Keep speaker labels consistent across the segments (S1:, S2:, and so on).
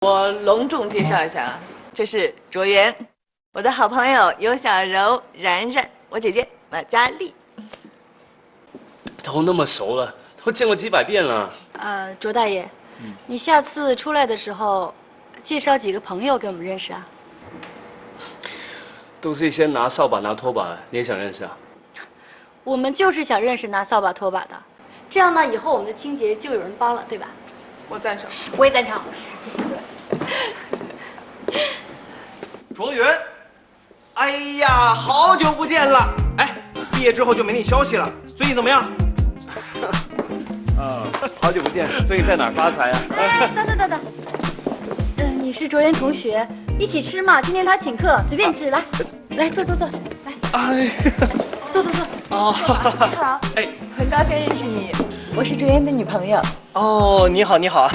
S1: 我隆重介绍一下啊，这是卓源，我的好朋友尤小柔、然然，我姐姐马嘉丽。
S2: 都那么熟了，都见过几百遍了。
S3: 卓大爷，你下次出来的时候，介绍几个朋友给我们认识啊？
S2: 都是一些拿扫把、拿拖把的，你也想认识啊？
S3: 我们就是想认识拿扫把、拖把的，这样呢，以后我们的清洁就有人帮了，对吧？
S1: 我赞成。
S3: 我也赞成。
S4: 卓源，哎呀，好久不见了！哎，毕业之后就没你消息了，最近怎么样？
S2: 好久不见，最近在哪儿发财啊？
S3: 等，你是卓源同学，一起吃嘛？今天他请客，随便吃，来，坐，来，
S4: 哎，
S3: 坐。
S4: 哦，
S1: 你好，
S4: 哎，
S1: 很高兴认识你，我是卓源的女朋友。
S4: 哦，你好。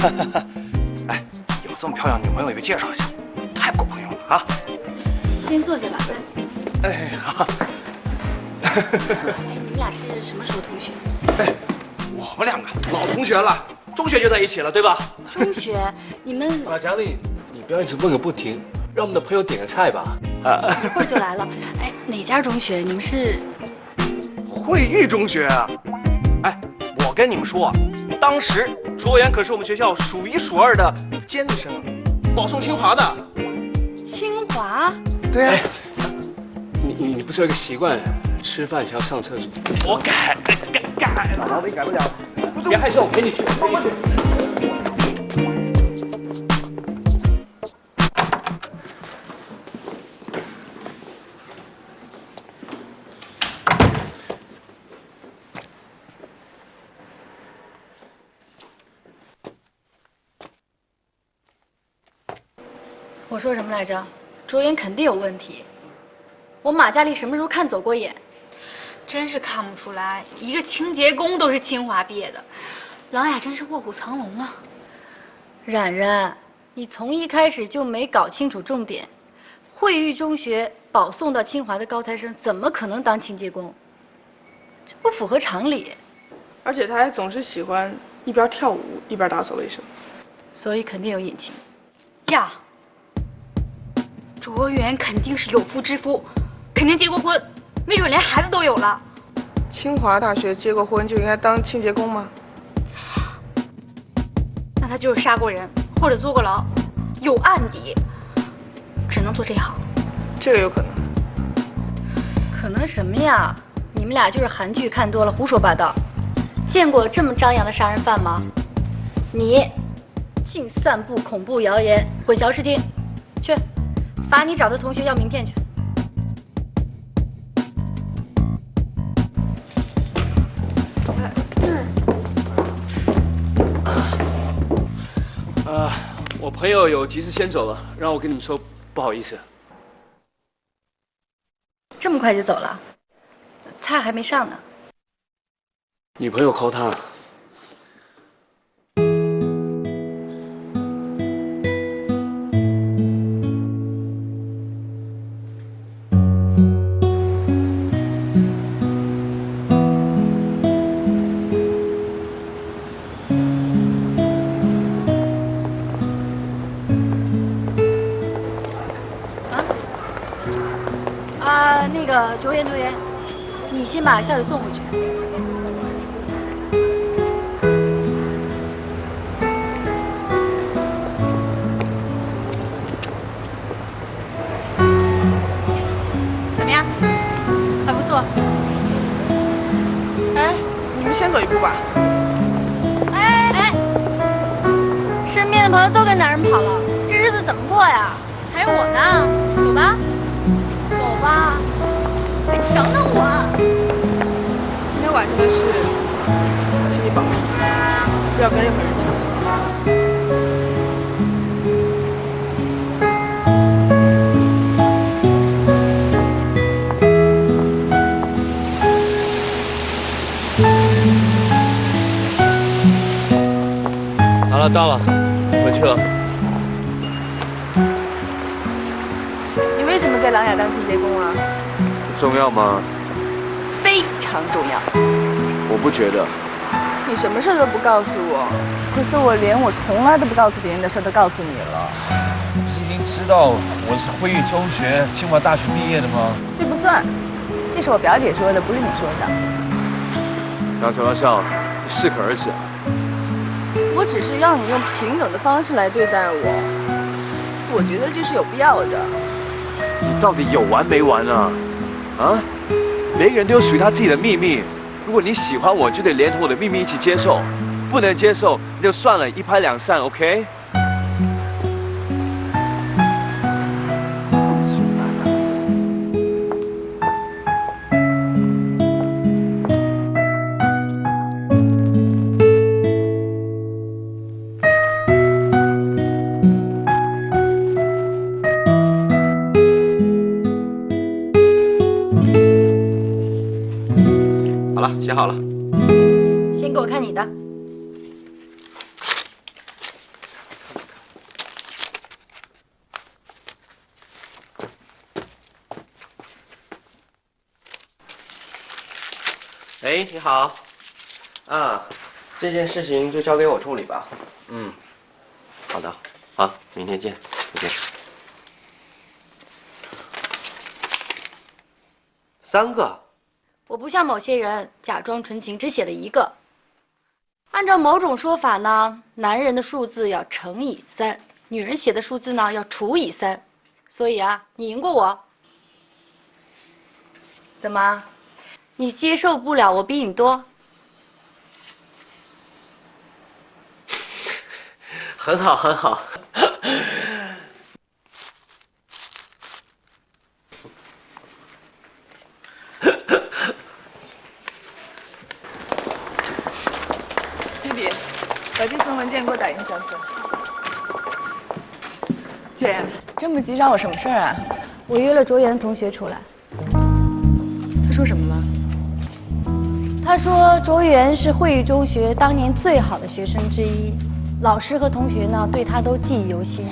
S4: 哎，有这么漂亮女朋友也别介绍一下，太不够朋友了啊！
S3: 先坐下吧，来。
S4: 哎，好。
S3: 哎，你们俩是什么时候同学？
S4: 哎，我们两个老同学了，中学就在一起了，对吧？
S3: 中学，你们
S2: 马嘉丽，你不要一直问个不停，让我们的朋友点个菜吧。
S3: 一会儿就来了。哎，哪家中学？你们是？
S4: 惠誉中学啊！哎，我跟你们说，当时卓源可是我们学校数一数二的尖子生，保送清华的。
S3: 清华？
S4: 对啊。
S2: 你不是有一个习惯，吃饭前要上厕所？
S4: 我改了。
S2: 老你改不了，别害羞，我陪你去。
S3: 我说什么来着？卓源肯定有问题。我马嘉丽什么时候看走过眼？
S5: 真是看不出来，一个清洁工都是清华毕业的，琅琊真是卧虎藏龙啊！
S3: 冉冉，你从一开始就没搞清楚重点。惠誉中学保送到清华的高材生，怎么可能当清洁工？这不符合常理。
S6: 而且他还总是喜欢一边跳舞一边打扫卫生，
S3: 所以肯定有隐情。
S5: 呀，卓源肯定是有妇之夫，肯定结过婚，没准连孩子都有了。
S6: 清华大学结过婚就应该当清洁工吗？
S5: 那他就是杀过人或者坐过牢，有案底，只能做这行。
S6: 这个有可能。
S3: 可能什么呀？你们俩就是韩剧看多了，胡说八道。见过这么张扬的杀人犯吗？你净散布恐怖谣言，混淆视听。去，罚你找的同学要名片去。
S2: 我朋友有急事先走了，让我跟你们说不好意思。
S3: 这么快就走了？菜还没上呢。
S2: 女朋友 call 他。
S3: 那个卓源，你先把校友送回去。
S5: 怎么样？
S3: 还不错。
S6: 哎，你们先走一步吧。
S3: 哎，身边的朋友都跟男人跑了，这日子怎么过呀？
S5: 还有我呢，走吧。
S3: 走吧。
S5: 哎，等等我。
S6: 今天晚上的事，请你保密，不要跟任何人提起。
S2: 好了，到了，回去了。
S1: 你为什么在琅琊当清洁工啊？
S2: 重要吗？
S1: 非常重要。
S2: 我不觉得。
S1: 你什么事都不告诉我，可是我连我从来都不告诉别人的事都告诉你了。
S7: 你不是已经知道我是辉玉中学、清华大学毕业的吗？
S1: 这不算，这是我表姐说的，不是你说的。
S2: 杨乔笑，你适可而止啊。
S1: 我只是要你用平等的方式来对待我，我觉得这是有必要的。
S2: 你到底有完没完啊？啊？每个人都有属于他自己的秘密。如果你喜欢我，就得连同我的秘密一起接受；不能接受，那就算了，一拍两散 ，OK？
S4: 这么凶啊！好了，写好了。
S3: 先给我看你的。
S8: 哎，你好，这件事情就交给我处理吧。好的，好，明天见，再见。3个。
S3: 我不像某些人假装纯情，只写了1个。按照某种说法呢，男人的数字要乘以3，女人写的数字呢要除以3，所以啊，你赢过我。怎么？你接受不了我比你多？
S8: 很好，很好。
S1: 弟弟，把这份文件给我打印3份。姐，这么急找我什么事儿啊？
S3: 我约了卓源同学出来。
S1: 他说什么了？
S3: 他说卓源是惠誉中学当年最好的学生之一，老师和同学呢对他都记忆犹新。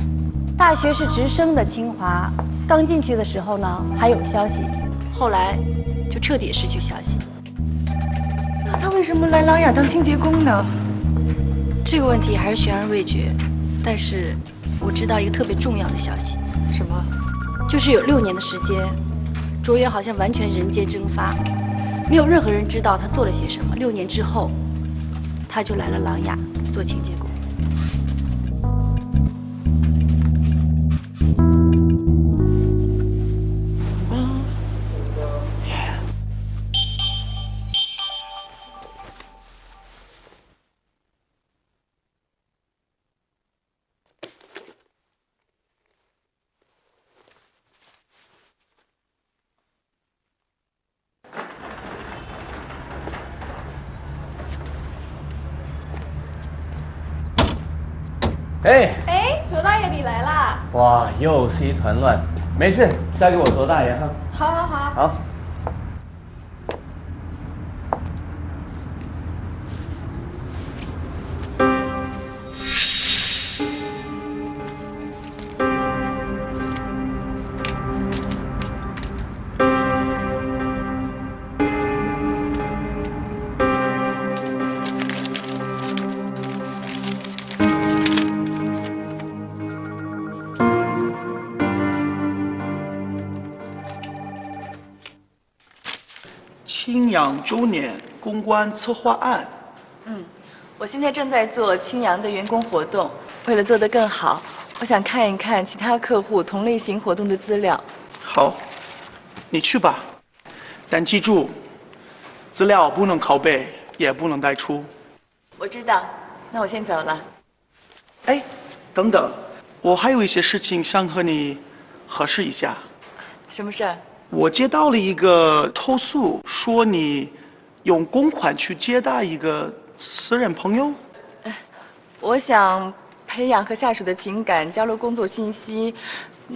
S3: 大学是直升的清华，刚进去的时候呢还有消息，后来就彻底失去消息。
S1: 那他为什么来琅琊当清洁工呢？
S3: 这个问题还是悬而未决，但是我知道一个特别重要的消息。
S1: 什么？
S3: 就是有6年的时间，卓源好像完全人间蒸发，没有任何人知道他做了些什么。6年之后，他就来了琅琊做清洁工。
S9: 卓大爷你来啦！
S7: 哇，又是一团乱。没事，交给我卓大爷哈。
S9: 好好好。
S7: 好。
S10: 青阳周年公关策划案。
S1: 我现在正在做青阳的员工活动，为了做得更好，我想看一看其他客户同类型活动的资料。
S10: 好，你去吧，但记住，资料不能拷贝，也不能带出。
S1: 我知道，那我先走了。
S10: 哎，等等，我还有一些事情想和你核实一下。
S1: 什么事儿？
S10: 我接到了一个投诉，说你用公款去接待一个私人朋友。
S1: 我想培养和下属的情感，交流工作信息，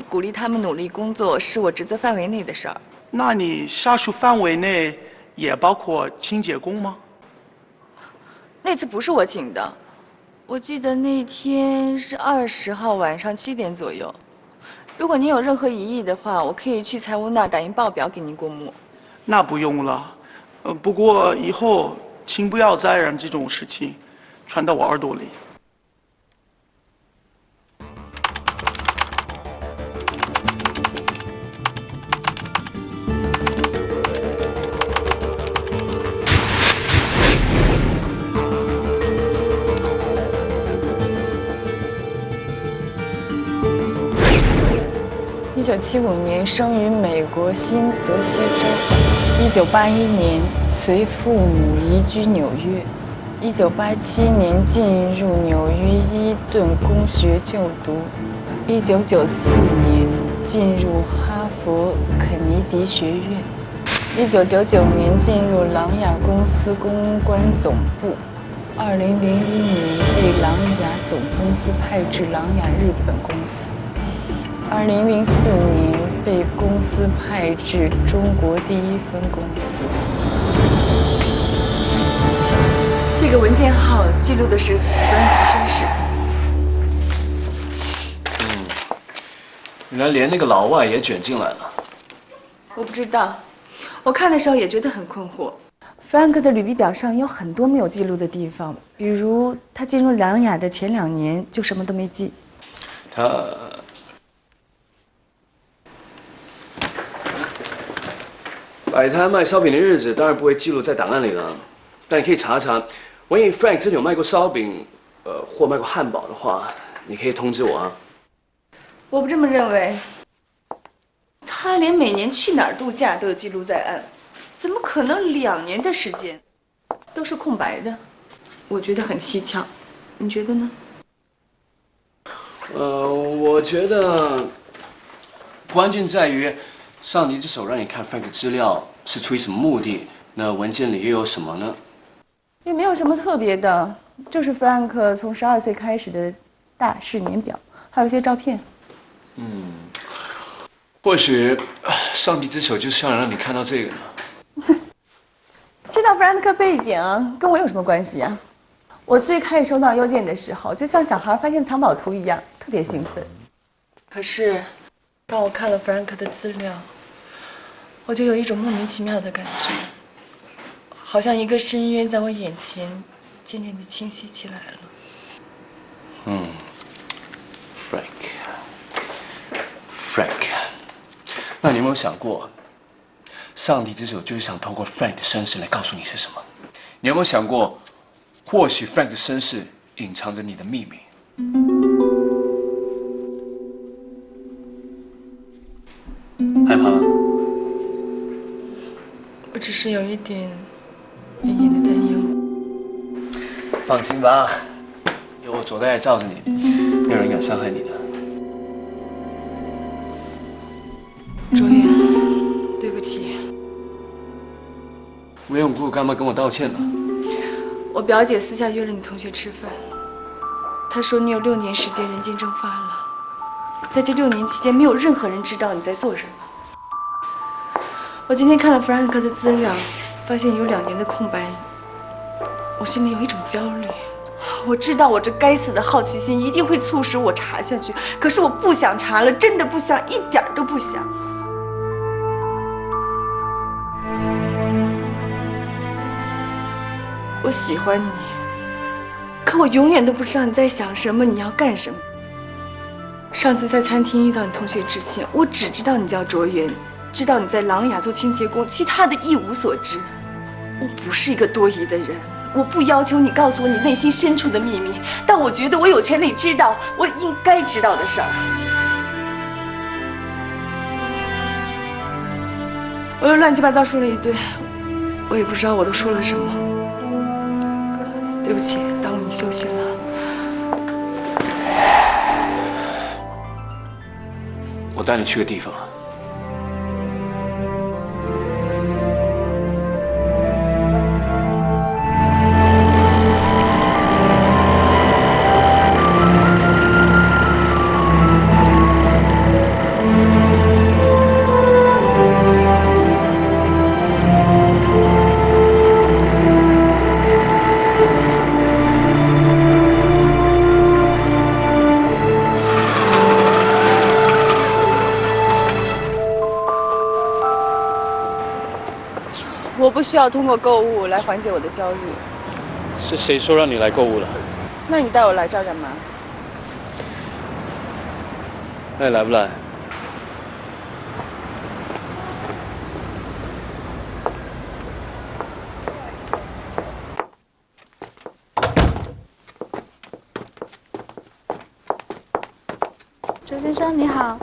S1: 鼓励他们努力工作，是我职责范围内的事儿。
S10: 那你下属范围内也包括清洁工吗？
S1: 那次不是我请的，我记得那天是20号晚上7点左右。如果您有任何疑义的话，我可以去财务那儿打印报表给您过目。
S10: 那不用了，不过以后请不要再让这种事情传到我耳朵里。
S1: 1975年生于美国新泽西州，1981年随父母移居纽约，1987年进入纽约伊顿公学就读，1994年进入哈佛肯尼迪学院，1999年进入琅琊公司公关总部，2001年被琅琊总公司派至琅琊日本公司。2004年被公司派至中国第一分公司。这个文件号记录的是弗兰克身世。
S2: 原来连那个老外也卷进来了。
S1: 我不知道，我看的时候也觉得很困惑。弗兰克的履历表上有很多没有记录的地方，比如他进入琅琊的前2年就什么都没记。
S2: 他。摆摊卖烧饼的日子当然不会记录在档案里了，但你可以查查，万一 Frank 真的有卖过烧饼，或卖过汉堡的话，你可以通知我啊。
S1: 我不这么认为，他连每年去哪儿度假都有记录在案，怎么可能2年的时间都是空白的？我觉得很蹊跷，你觉得呢？
S2: 我觉得关键在于。上帝之手让你看 Frank 的资料是出于什么目的？那文件里又有什么呢？
S1: 也没有什么特别的，就是 Frank 从12岁开始的大事年表，还有一些照片。
S2: 或许上帝之手就是想让你看到这个呢。
S1: 知道 Frank 背景跟我有什么关系啊？我最开始收到邮件的时候，就像小孩发现藏宝图一样，特别兴奋。可是。当我看了 Frank 的资料，我就有一种莫名其妙的感觉，好像一个深渊在我眼前渐渐地清晰起来了。
S2: Frank， 那你有没有想过，上帝之手就是想透过 Frank 的身世来告诉你是什么？你有没有想过，或许 Frank 的身世隐藏着你的秘密？害怕吗？
S1: 我只是有一点隐隐的担忧。
S2: 放心吧，有我左代罩着你，没有人敢伤害你的。
S1: 卓远，对不起。
S2: 无缘无故干嘛跟我道歉呢？
S1: 我表姐私下约了你同学吃饭，她说你有6年时间人间蒸发了，在这6年期间，没有任何人知道你在做什么。我今天看了弗兰克的资料，发现有2年的空白，我心里有一种焦虑。我知道我这该死的好奇心一定会促使我查下去，可是我不想查了，真的不想，一点都不想。我喜欢你，可我永远都不知道你在想什么，你要干什么。上次在餐厅遇到你同学之前，我只知道你叫卓源，知道你在琅琊做清洁工，其他的一无所知。我不是一个多疑的人，我不要求你告诉我你内心深处的秘密，但我觉得我有权利知道我应该知道的事儿。我又乱七八糟说了一堆，我也不知道我都说了什么。对不起，耽误你休息了。
S2: 我带你去个地方。
S1: 我不需要通过购物来缓解我的焦虑。
S7: 是谁说让你来购物了？
S1: 那你带我来这儿干嘛？
S7: 那你来不来？
S9: 周先生你好。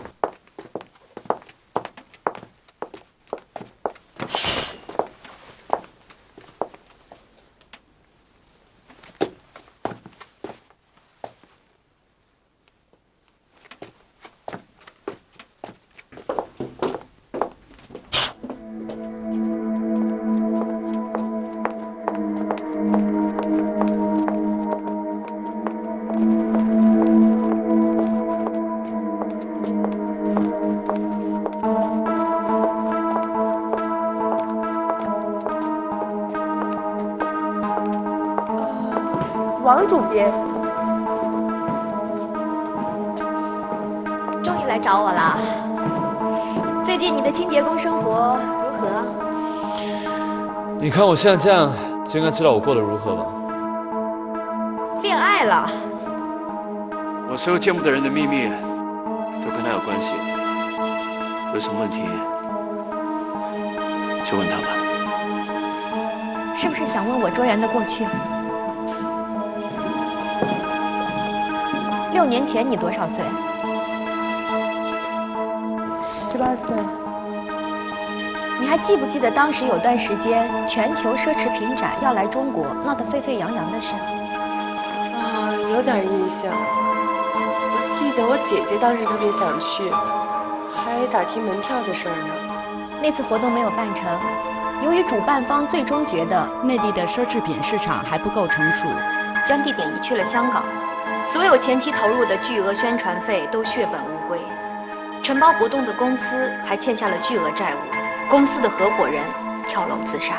S11: 王主编，
S3: 终于来找我了。最近你的清洁工生活如何？
S7: 你看我现在这样，就应该知道我过得如何吧？
S3: 恋爱了。
S2: 我所有见不得人的秘密，都跟他有关系。有什么问题，就问他吧。
S3: 是不是想问我卓然的过去？6年前你多少岁
S11: ？18岁。
S3: 你还记不记得当时有段时间全球奢侈品展要来中国，闹得沸沸扬扬的事？
S11: 有点印象。我记得我姐姐当时特别想去，还打听门票的事儿呢。
S3: 那次活动没有办成，由于主办方最终觉得
S12: 内地的奢侈品市场还不够成熟，
S3: 将地点移去了香港。所有前期投入的巨额宣传费都血本无归，承包活动的公司还欠下了巨额债务，公司的合伙人跳楼自杀。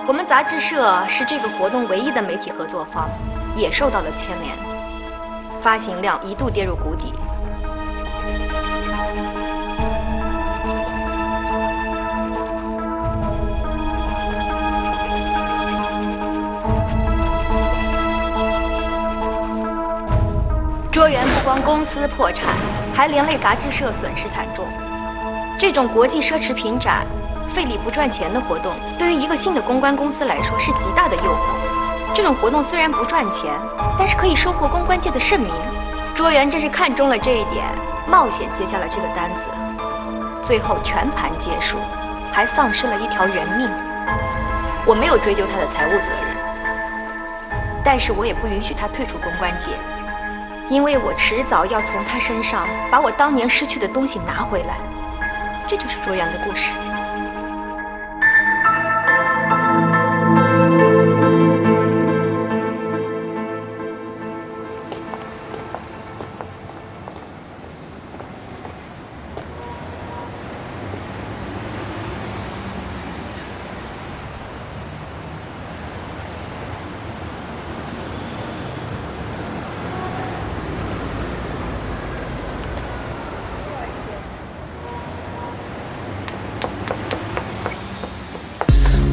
S3: 我们杂志社是这个活动唯一的媒体合作方，也受到了牵连，发行量一度跌入谷底。卓源不光公司破产，还连累杂志社损失惨重。这种国际奢侈品展费力不赚钱的活动，对于一个新的公关公司来说是极大的诱惑。这种活动虽然不赚钱，但是可以收获公关界的盛名。卓源正是看中了这一点，冒险接下了这个单子，最后全盘皆输，还丧失了一条人命。我没有追究他的财务责任，但是我也不允许他退出公关界。因为我迟早要从他身上把我当年失去的东西拿回来，这就是卓源的故事。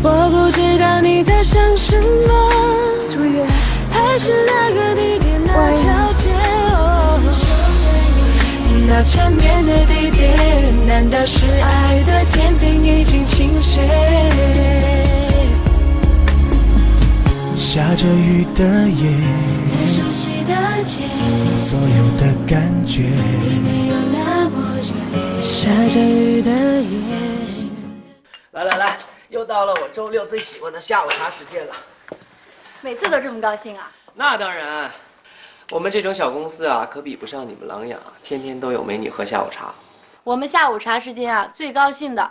S13: 我不知道你在想什么，
S11: 卓源，
S13: 还是那个地点那条街哦，那缠绵的地点，难道是爱的天平已经倾斜？
S14: 下着雨的夜，
S13: 太熟悉的街，
S14: 所有的感觉
S13: 也没有那么热烈。下着雨的夜。
S4: 来来来，又到了我周六最喜欢的下午茶时间了。
S3: 每次都这么高兴啊？
S8: 那当然，我们这种小公司啊，可比不上你们琅琊，天天都有美女喝下午茶。
S12: 我们下午茶时间啊，最高兴的，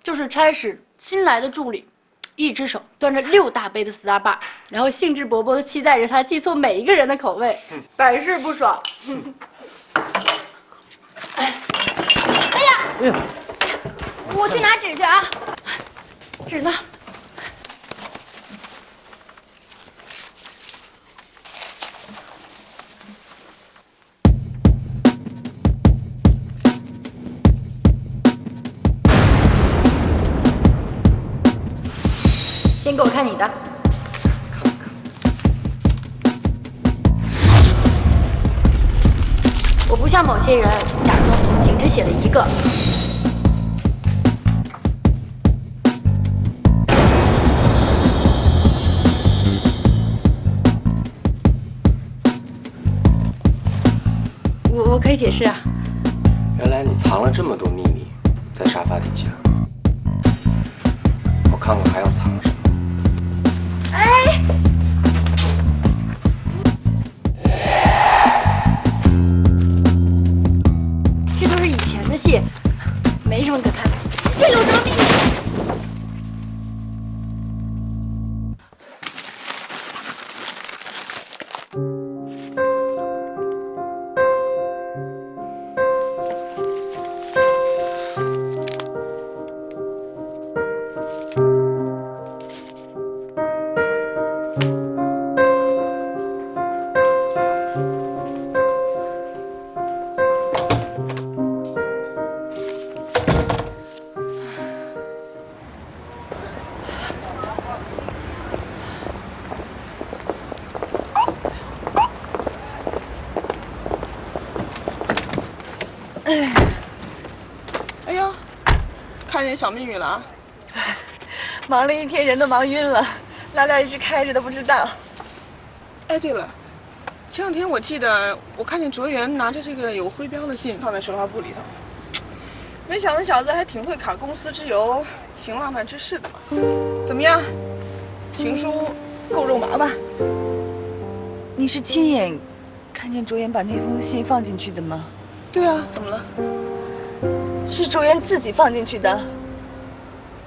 S12: 就是差使新来的助理，一只手端着6大杯的 Starbucks， 然后兴致勃勃地期待着他记错每一个人的口味，百试不爽。
S3: 哎呀！我去拿纸去啊！纸呢？先给我看你的。我不像某些人假装仅只写了一个。我可以解释啊。
S8: 原来你藏了这么多秘密，在沙发底下。我看看还要藏什么。
S3: 哎！这都是以前的戏，没什么可看的。这有什么秘密？
S6: 哎呦，看见小秘密了啊！
S1: 忙了一天，人都忙晕了，拉链一直开着都不知道。
S6: 哎，对了，前两天我记得我看见卓源拿着这个有徽标的信放在手拉布里头，没想到那小子还挺会卡公司之由，行浪漫之事的嘛。怎么样，情书够肉麻吧？
S1: 你是亲眼看见卓源把那封信放进去的吗？
S6: 对啊，怎么了？
S1: 是卓源自己放进去的。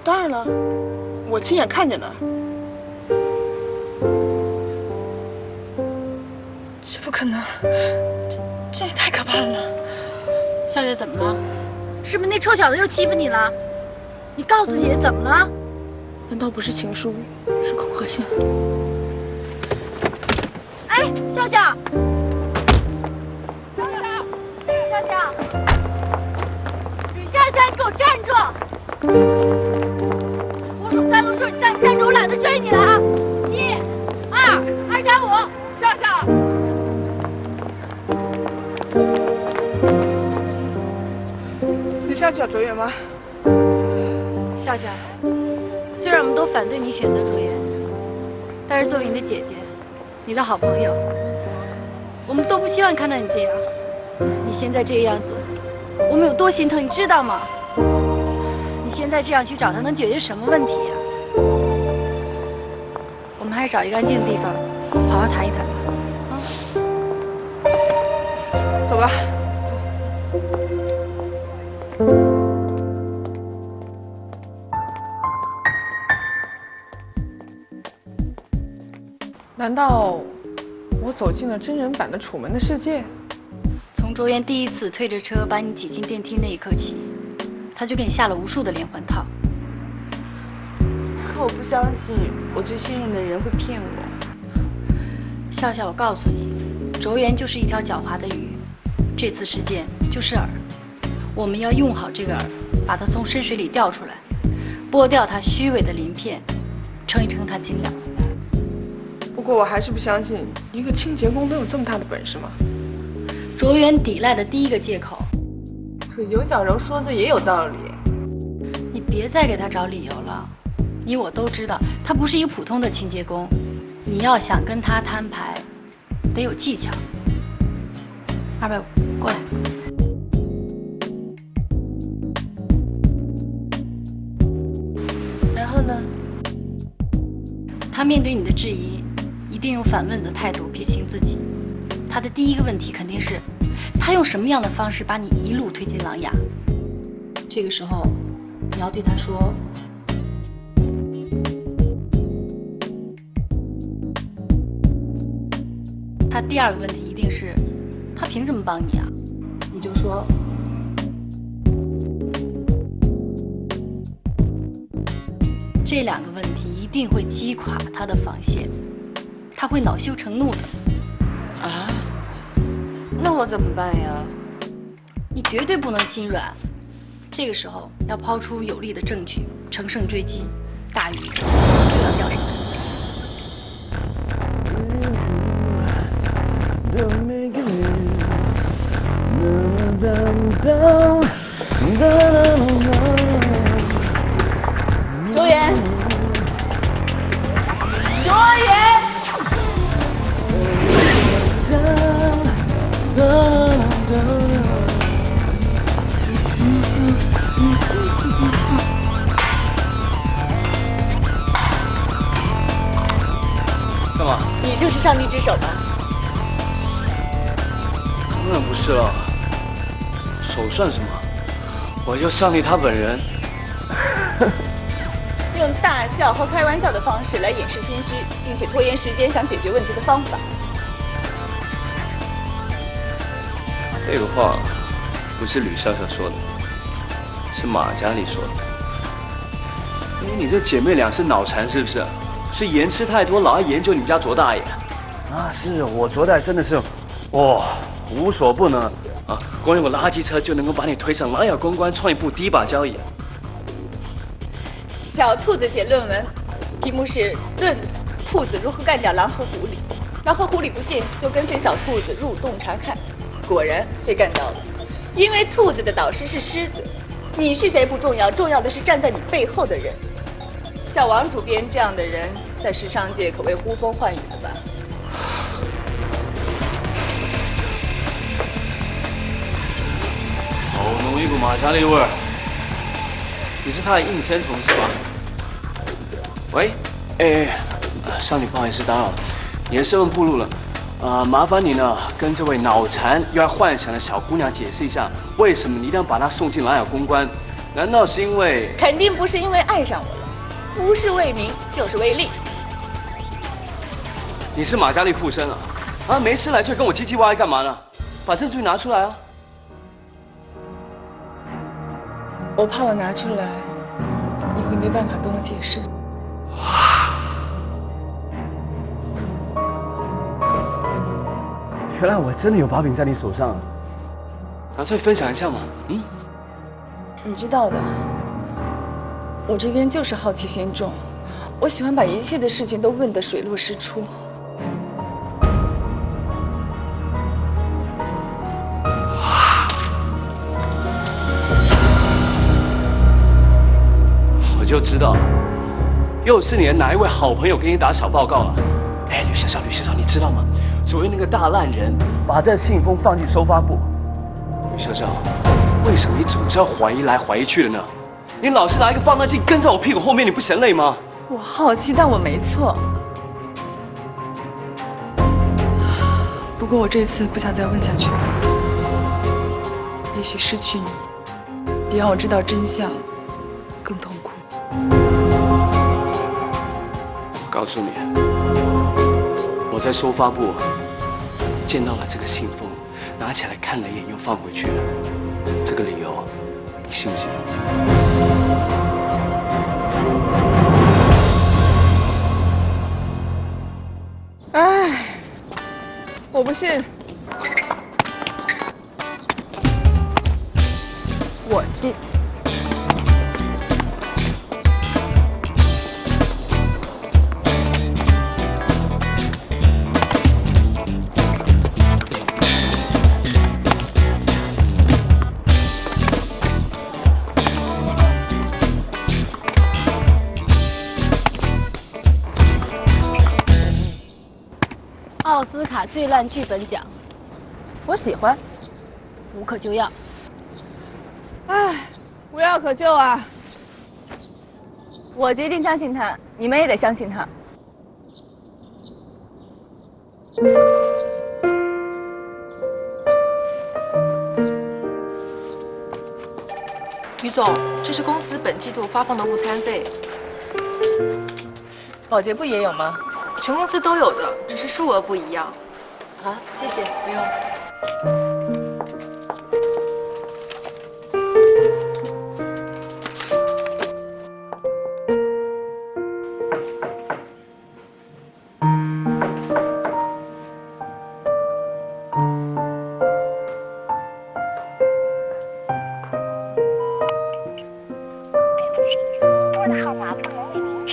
S6: 当然了，我亲眼看见的。
S1: 这不可能，这也太可怕了。
S3: 笑笑怎么了？是不是那臭小子又欺负你了？你告诉姐怎么了？
S6: 难道不是情书，是恐吓信？
S3: 哎，笑笑，笑笑，笑笑，吕笑笑，你给我站住！我数3步数，你再不站住，我懒得追你了啊！1、2、2.5，笑笑。
S6: 你是要找卓源吗？
S3: 笑笑，虽然我们都反对你选择卓源，但是作为你的姐姐，你的好朋友，我们都不希望看到你这样。你现在这个样子，我们有多心疼，你知道吗？你现在这样去找他，能解决什么问题呀？我们还是找一个安静的地方，好好谈一谈吧。啊，
S6: 走吧。难道我走进了真人版的《楚门的世界》？
S3: 从卓源第一次推着车把你挤进电梯那一刻起，他就给你下了无数的连环套。
S1: 可我不相信我最信任的人会骗我。
S3: 笑笑，我告诉你，卓源就是一条狡猾的鱼，这次事件就是饵，我们要用好这个饵，把它从深水里钓出来，剥掉它虚伪的鳞片，称一称它斤两。
S6: 不过我还是不相信一个清洁工能有这么大的本事吗？
S3: 卓源抵赖的第一个借口，
S1: 可尤小柔说的也有道理。
S3: 你别再给他找理由了，你我都知道他不是一个普通的清洁工，你要想跟他摊牌，得有技巧。250，过来。
S1: 然后呢？
S3: 他面对你的质疑，一定用反问的态度撇清自己。他的第一个问题肯定是，他用什么样的方式把你一路推进琅琊？这个时候，你要对他说：“他第二个问题一定是，他凭什么帮你啊？”你就说：“这2个问题一定会击垮他的防线，他会恼羞成怒的。”
S1: 啊？那我怎么办呀？
S3: 你绝对不能心软，这个时候要抛出有力的证据，乘胜追击，大雨就要钓上来。卓源，卓源。
S2: 干嘛？
S1: 你就是上帝之手吧？
S2: 当然不是了，手算什么？我就上帝他本人。
S1: 用大笑和开玩笑的方式来掩饰心虚，并且拖延时间想解决问题的方法。
S2: 这个话不是吕笑笑说的，是马嘉丽说的。因为你这姐妹俩是脑残是不是？是盐吃太多，老爱研究你们家卓大爷。啊，是我卓大爷真的是，哇，无所不能啊！光用个垃圾车就能够把你推上琅琊公关，创一部第一把交椅。
S1: 小兔子写论文，题目是《论兔子如何干掉狼和狐狸》。狼和狐狸不信，就跟随小兔子入洞察看，果然被干掉了。因为兔子的导师是狮子，你是谁不重要，重要的是站在你背后的人。小王主编这样的人，在时尚界可谓呼风唤雨的吧？
S2: 好浓一股马嘉丽味儿。你是他的应征同事吧？喂，少女，不好意思打扰，你的身份暴露了。麻烦你呢，跟这位脑残又爱幻想的小姑娘解释一下，为什么你一定要把她送进琅琊公关？难道是因为？
S1: 肯定不是因为爱上我了，不是为名就是为利。
S2: 你是马嘉丽附身啊？啊，没事来这跟我唧唧歪歪干嘛呢？把证据拿出来啊！
S1: 我怕我拿出来，你会没办法跟我解释。
S2: 原来我真的有把柄在你手上啊！拿出来分享一下嘛。
S1: 你知道的，我这个人就是好奇心重，我喜欢把一切的事情都问得水落石出。
S2: 我就知道，又是你的哪一位好朋友给你打小报告了？吕小小，你知道吗？昨天那个大烂人把这信封放进收发部。吕小小，为什么你总是要怀疑来怀疑去的呢？你老是拿一个放大镜跟在我屁股后面，你不嫌累吗？
S1: 我好奇，但我没错。不过我这次不想再问下去了。也许失去你，比让我知道真相更痛苦。
S2: 我告诉你，我在收发部见到了这个信封，拿起来看了一眼又放回去了。这个理由，你信不信？
S6: 哎，我不信。
S9: 我信。
S12: 奥斯卡最烂剧本奖，
S1: 我喜欢，
S12: 无可救药。
S6: 唉，无药可救啊！
S1: 我决定相信他，你们也得相信他。
S15: 于总，这是公司本季度发放的午餐费。
S1: 保洁部也有吗？
S15: 全公司都有的，只是数额不一样。
S1: 好，谢谢。
S15: 不用。
S16: 拨的号码不能为您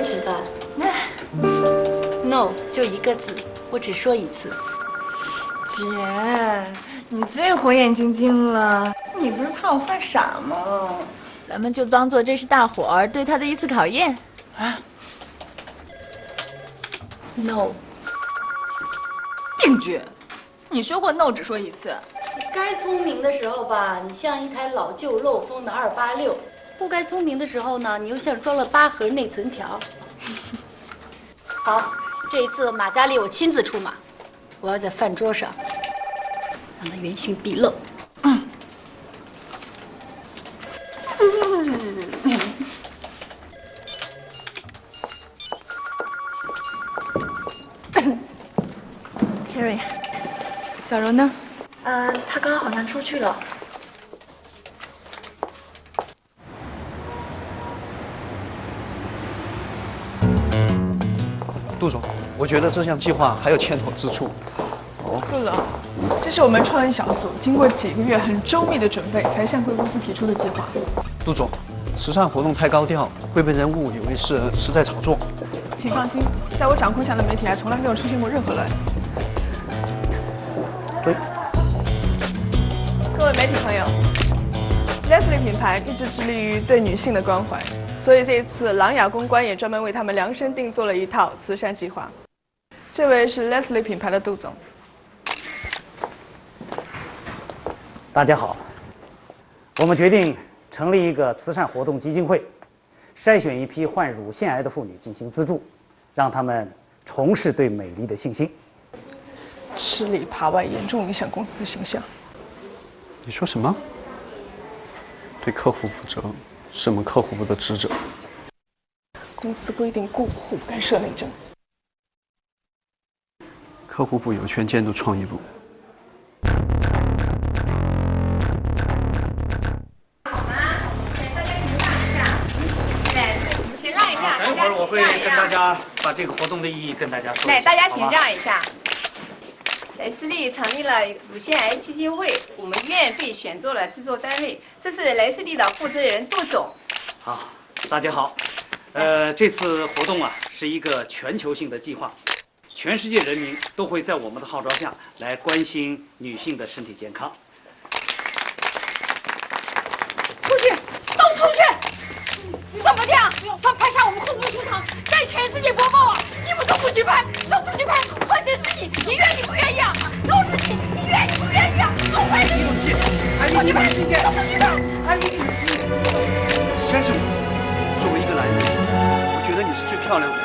S12: 吃饭。No， 就一个字，我只说一次。
S1: 姐，你最火眼金睛了，你不是怕我犯傻吗？
S12: 咱们就当做这是大伙儿对他的一次考验。
S1: 啊
S12: ？No。
S1: 病句，你说过 no 只说一次。
S12: 该聪明的时候吧，你像一台老旧漏风的286；不该聪明的时候呢，你又像装了8盒内存条。好，这一次马嘉里我亲自出马，我要在饭桌上让他原形毕露。
S1: Cherry， 小柔呢？
S12: 他刚刚好像出去了。
S16: 杜总，我觉得这项计划还有欠妥之处。
S6: 陆总，这是我们创意小组经过几个月很周密的准备，才向贵公司提出的计划。
S16: 杜总，慈善活动太高调，会被人误以为是在炒作。
S6: 请放心，在我掌控下的媒体还从来没有出现过任何乱。
S16: 所以，
S6: 各位媒体朋友 ，Leslie 品牌一直致力于对女性的关怀，所以这一次琅琊公关也专门为他们量身定做了一套慈善计划。这位是 Leslie 品牌的杜总。
S17: 大家好，我们决定成立一个慈善活动基金会，筛选一批患乳腺癌的妇女进行资助，让她们重拾对美丽的信心。
S6: 吃里扒外，严重影响公司形象。
S16: 你说什么？对客户负责是我们客户部的职责。
S6: 公司规定，顾户不干涉内政。
S16: 客户部有权监督创意部。
S18: 请让一下。
S17: 等一会儿我会跟大家把这个活动的意义跟大家说一下。
S18: 来，大家请让一下。雷士利成立了乳腺癌基金会，我们院被选做了制作单位。这是雷士利的负责人杜总。
S17: 好，大家好。这次活动啊是一个全球性的计划，全世界人民都会在我们的号召下来关心女性的身体健康。
S18: 出去，都出去！怎么的？想拍下我们恐怖秀场，在全世界播报啊！你们都不去拍，都不去拍，关键是你愿意不愿意啊？都是你愿意不愿意啊？都拍着你，不去拍，都不去拍。
S16: 先生，作为一个男人，我觉得你是最漂亮的。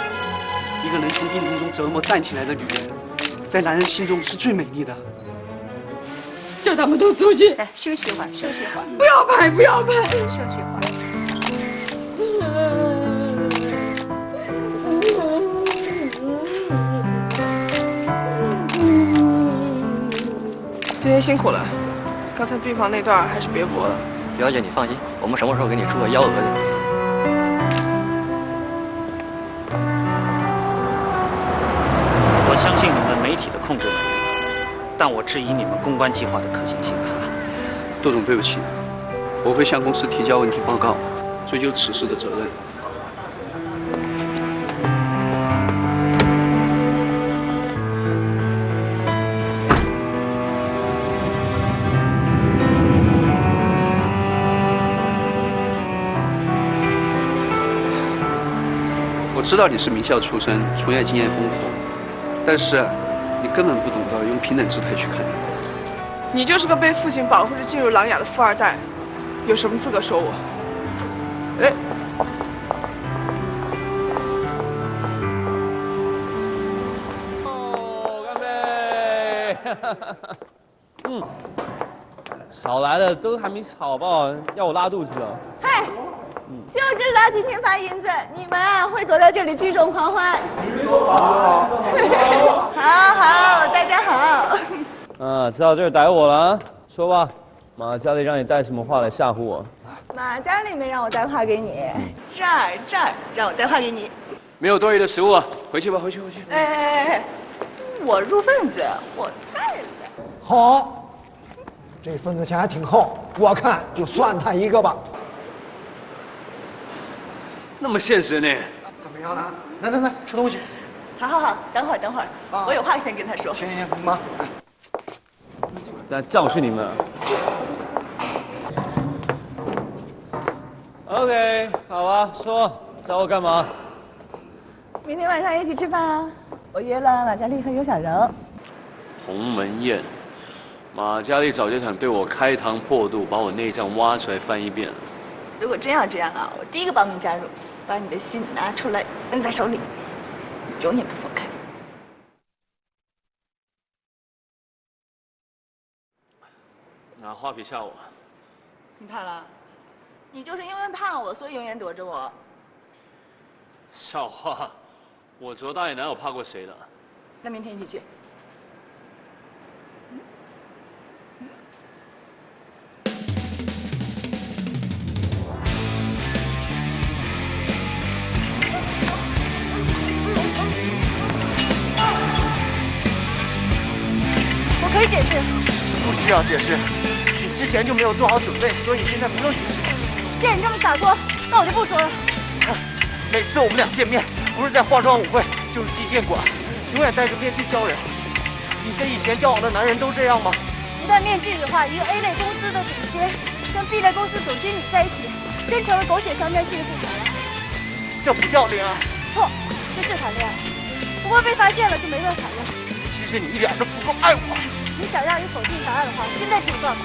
S16: 一个能从病痛中折磨站起来的女人，在男人心中是最美丽的。
S18: 叫他们都出去。来，休息一会儿，休息一会儿。不要拍，不要拍，休息一会儿。
S6: 今天辛苦了，刚才病房那段还是别播了。
S19: 表姐，你放心，我们什么时候给你出个幺蛾子？
S17: 我相信你们媒体的控制能力，但我质疑你们公关计划的可行性。
S16: 杜总，对不起，我会向公司提交问题报告，追究此事的责任。我知道你是名校出身，从业经验丰富，但是你根本不懂得用平等姿态去看人。
S6: 你就是个被父亲保护着进入琅琊的富二代，有什么资格说我？
S16: 哎，
S7: 干杯！少来了，都还没炒爆，要我拉肚子了。
S20: 嗨，就知道今天发银子，你们啊会躲在这里聚众狂欢。好，大家好。
S7: 知道这儿逮我了，说吧，马家里让你带什么话来吓唬我？
S20: 马家里没让我带话给你，这儿让我带话给你。
S2: 没有多余的食物啊，回去吧，回去。
S20: 哎，我入份子，我带了。
S21: 好，这份子钱还挺厚，我看就算他一个吧。
S2: 那么现实呢？
S21: 怎么你要拿，来，吃东西。
S20: 好，等会儿，我有话先跟他说。
S21: 行，妈。
S2: 那教训你们。
S7: OK， 好啊，说找我干嘛？
S20: 明天晚上一起吃饭啊！我约了马嘉丽和尤小柔。
S2: 鸿门宴，马嘉丽早就想对我开膛破肚，把我内脏挖出来翻一遍了。
S20: 如果真要这样啊，我第一个报名加入，把你的心拿出来摁在手里，永远不松开。
S2: 拿花瓶吓我。
S20: 你怕了？你就是因为怕我，所以永远躲着我。
S2: 笑话，我卓大爷哪有怕过谁的？
S20: 那明天一起去。我可以解释。
S4: 不需要解释，你之前就没有做好准备，所以现在不用解释。
S3: 既然你这么洒脱，那我就不说了。
S4: 看，每次我们俩见面，不是在化妆舞会，就是击剑馆，永远戴着面具教人。你跟以前交往的男人都这样吗？
S3: 不戴面具的话，一个 A 类公司的总监跟 B 类公司总经理在一起，真成了狗血商战戏的素材了。
S4: 这不叫恋爱。
S3: 错，这是谈恋爱，不过被发现了就没得谈了。
S4: 其实你一点都不够爱我。
S3: 你想要有否定答案的话，现在可以告诉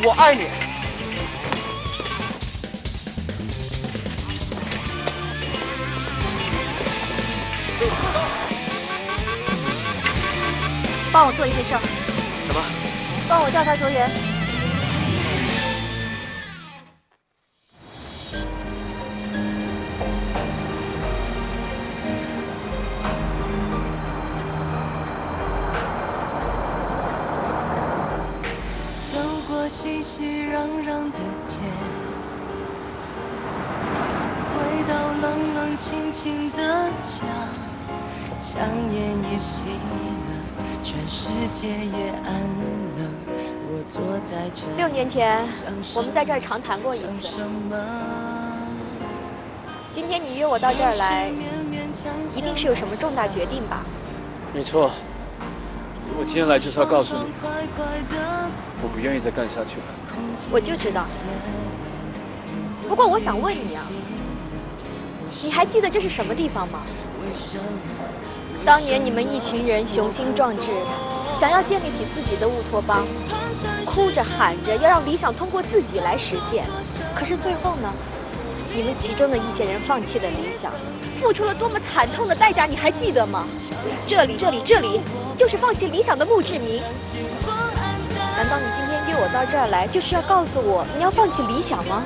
S4: 我爱你。
S3: 帮我做一件事儿。
S4: 什么？
S3: 帮我调查卓源。
S13: 走过熙熙攘攘的街，回到冷冷清清的家，香烟也熄了，全世界也暗了。我坐在这
S5: 6年前，我们在这儿长谈过一次。今天你约我到这儿来，一定是有什么重大决定吧？
S2: 没错，我今天来就是要告诉你，我不愿意再干下去了。
S5: 我就知道。不过我想问你啊，你还记得这是什么地方吗？当年你们一群人雄心壮志，想要建立起自己的乌托邦，哭着喊着要让理想通过自己来实现。可是最后呢，你们其中的一些人放弃了理想，付出了多么惨痛的代价，你还记得吗？这里，就是放弃理想的墓志铭。难道你今天约我到这儿来，就是要告诉我你要放弃理想吗？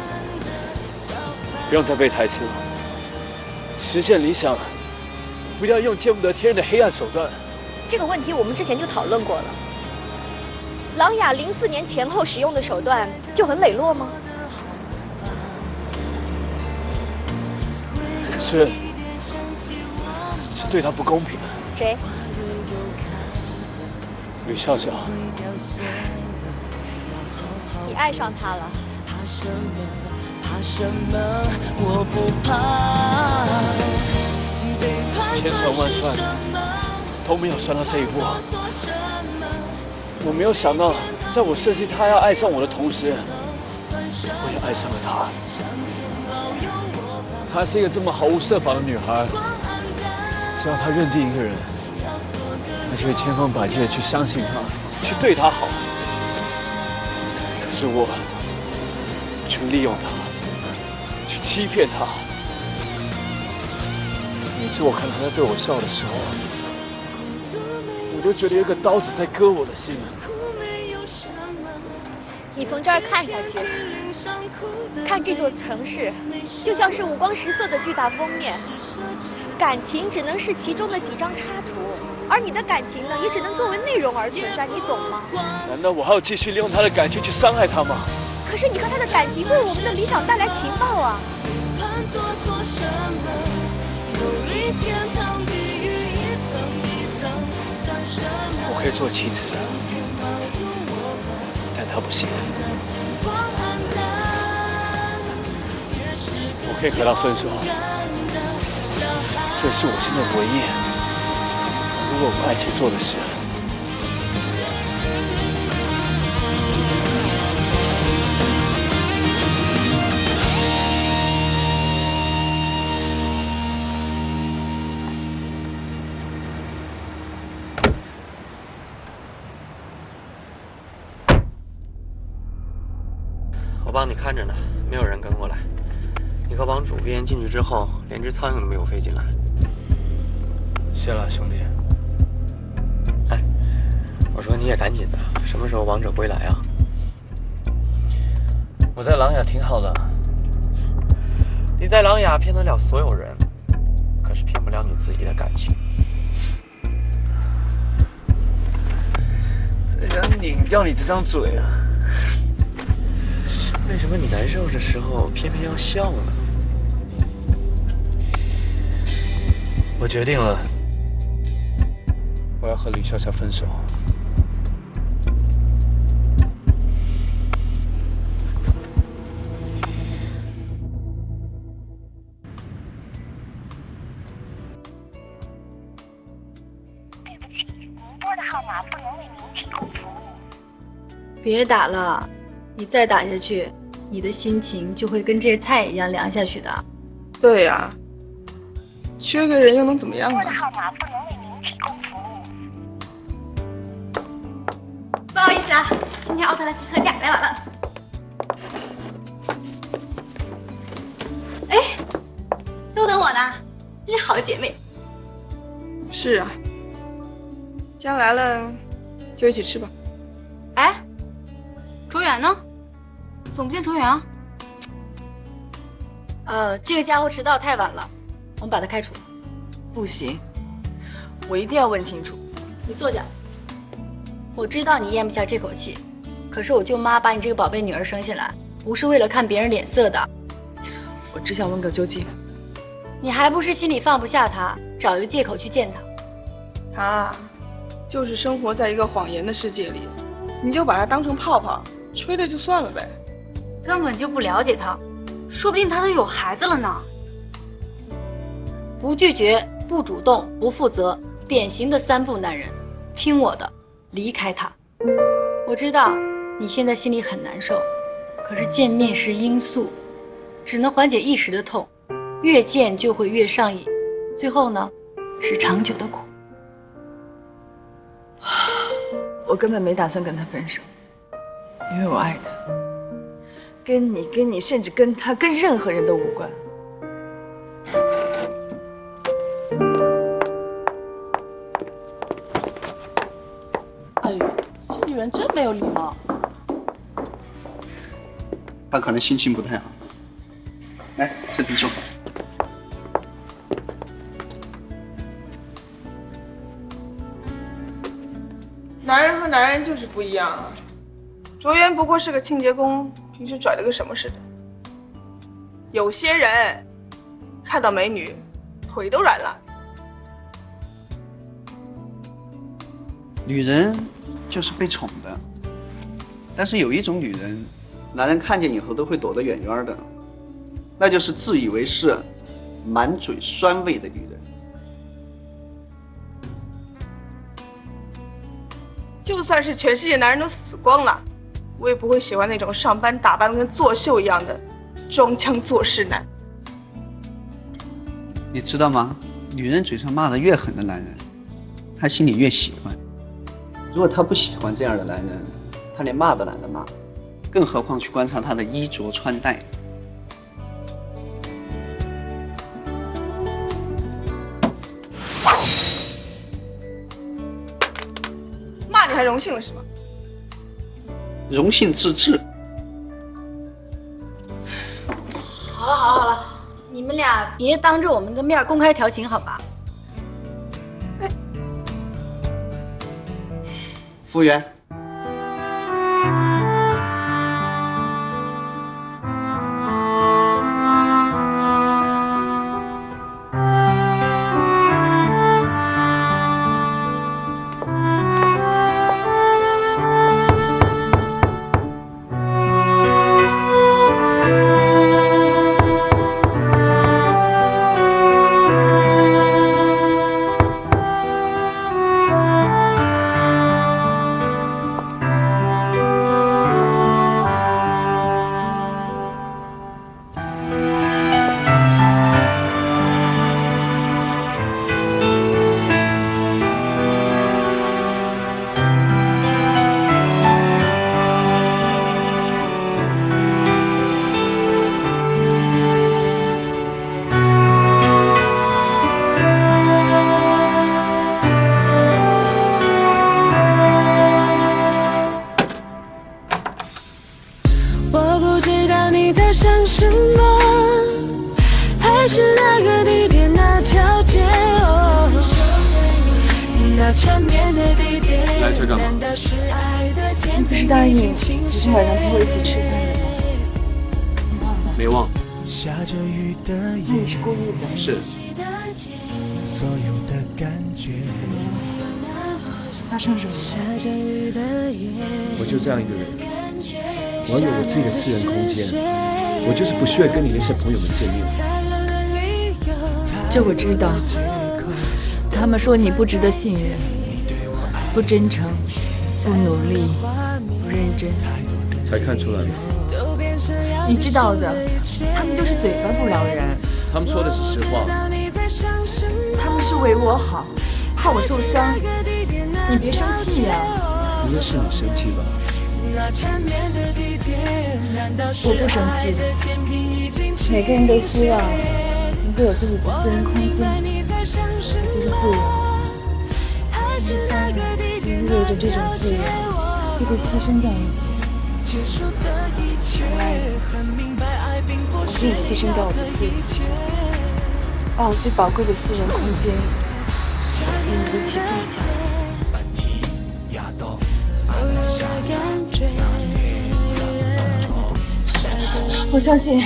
S2: 不用再背台词了。实现理想，不要用见不得天日的黑暗手段。
S5: 这个问题我们之前就讨论过了。琅琊04年前后使用的手段就很磊落吗？
S2: 是对他不公平。
S5: 谁？
S2: 吕笑笑。
S5: 你爱上他了？
S13: 怕什么？我不怕。
S2: 千算万算都没有算到这一步。我没有想到，在我设计他要爱上我的同时，我也爱上了他。她是一个这么毫无设防的女孩，只要她认定一个人，她就会千方百计的去相信他，去对他好。可是我去利用他，去欺骗他。每次我看他在对我笑的时候，我就觉得有个刀子在割我的心。
S5: 你从这儿看下去，看这座城市，就像是五光十色的巨大封面，感情只能是其中的几张插图，而你的感情呢，也只能作为内容而存在，你懂吗？
S2: 难道我还要继续利用他的感情去伤害他吗？
S5: 可是你和他的感情为我们的理想带来情报啊！
S2: 我可以做妻子，但他不行。我可以和他分手，这是我现在唯一如果我爱情做的事。
S8: 我帮你看着呢，没有人跟过来。你可往主编进去之后，连只苍蝇都没有飞进来。
S2: 谢了，兄弟。
S8: 哎，我说你也赶紧的，什么时候王者归来啊？
S2: 我在琅琊挺好的。
S8: 你在琅琊骗得了所有人，可是骗不了你自己的感情。
S2: 真想拧掉你这张嘴啊！
S8: 为什么你难受的时候偏偏要笑呢？
S2: 我决定了，我要和吕潇潇分手。
S12: 别打了，你再打下去，你的心情就会跟这菜一样凉下去的。
S6: 对呀，缺个人又能怎么样呢？
S20: 不好意思啊，今天奥特莱斯特价来晚了。哎，都等我呢，真是好姐妹。
S6: 是啊，既然来了，就一起吃吧。
S12: 哎，卓远呢？怎么不见卓远啊？这个家伙迟到太晚了，我们把他开除了。
S10: 不行，我一定要问清楚。
S12: 你坐下。我知道你咽不下这口气，可是我舅妈把你这个宝贝女儿生下来，不是为了看别人脸色的。
S10: 我只想问个究竟。
S12: 你还不是心里放不下她，找一个借口去见她？
S6: 她就是生活在一个谎言的世界里，你就把她当成泡泡，吹了就算了呗。
S12: 根本就不了解她，说不定她都有孩子了呢。不拒绝，不主动，不负责，典型的3不男人。听我的，离开他。我知道你现在心里很难受，可是见面是罂粟，只能缓解一时的痛，越见就会越上瘾，最后呢，是长久的苦。
S10: 我根本没打算跟他分手，因为我爱他，跟你，甚至跟他，跟任何人都无关。
S12: 哎呦，这女人真没有礼貌。
S16: 他可能心情不太好。来，这瓶酒。
S6: 男人和男人就是不一样啊。卓渊不过是个清洁工，平时拽得跟什么似的。有些人看到美女，腿都软了。
S16: 女人就是被宠的，但是有一种女人，男人看见以后都会躲得远远的，那就是自以为是、满嘴酸味的女人。
S6: 就算是全世界男人都死光了，我也不会喜欢那种上班打扮得跟作秀一样的装腔作势男。
S16: 你知道吗？女人嘴上骂得越狠的男人，她心里越喜欢。如果她不喜欢这样的男人，她连骂都懒得骂，更何况去观察他的衣着穿戴。
S6: 骂你还荣幸了是吗？
S16: 荣幸自治。
S12: 好了好了好了，你们俩别当着我们的面公开调情好吧？
S16: 服务员。
S13: 不知道你在想什么，还是那个地点那条街哦，那缠绵的地点。
S2: 来这干嘛？
S10: 你不是答应昨天晚上陪我一起吃饭的吗？你忘了？
S2: 没忘。
S10: 那你是故意的？
S2: 是。
S10: 怎么样？发生什么了？
S11: 我就这样一个人，我要有我自己的私人空间，我就是不需要跟你那些朋友们见面。
S10: 这我知道，他们说你不值得信任，不真诚，不努力，不认真。
S11: 才看出来吗？
S10: 你知道的，他们就是嘴巴不饶人。
S11: 他们说的是实话。
S10: 他们是为我好，怕我受伤。你别生气呀。
S11: 应该是你生气吧？
S10: 我不生气的。每个人都希望能够有自己的私人空间，也就是自由。我们相爱就意味着这种自由会被牺牲掉一些。我爱你，我可以牺牲掉我的自由，把我最宝贵的私人空间与你一起分享。我相信，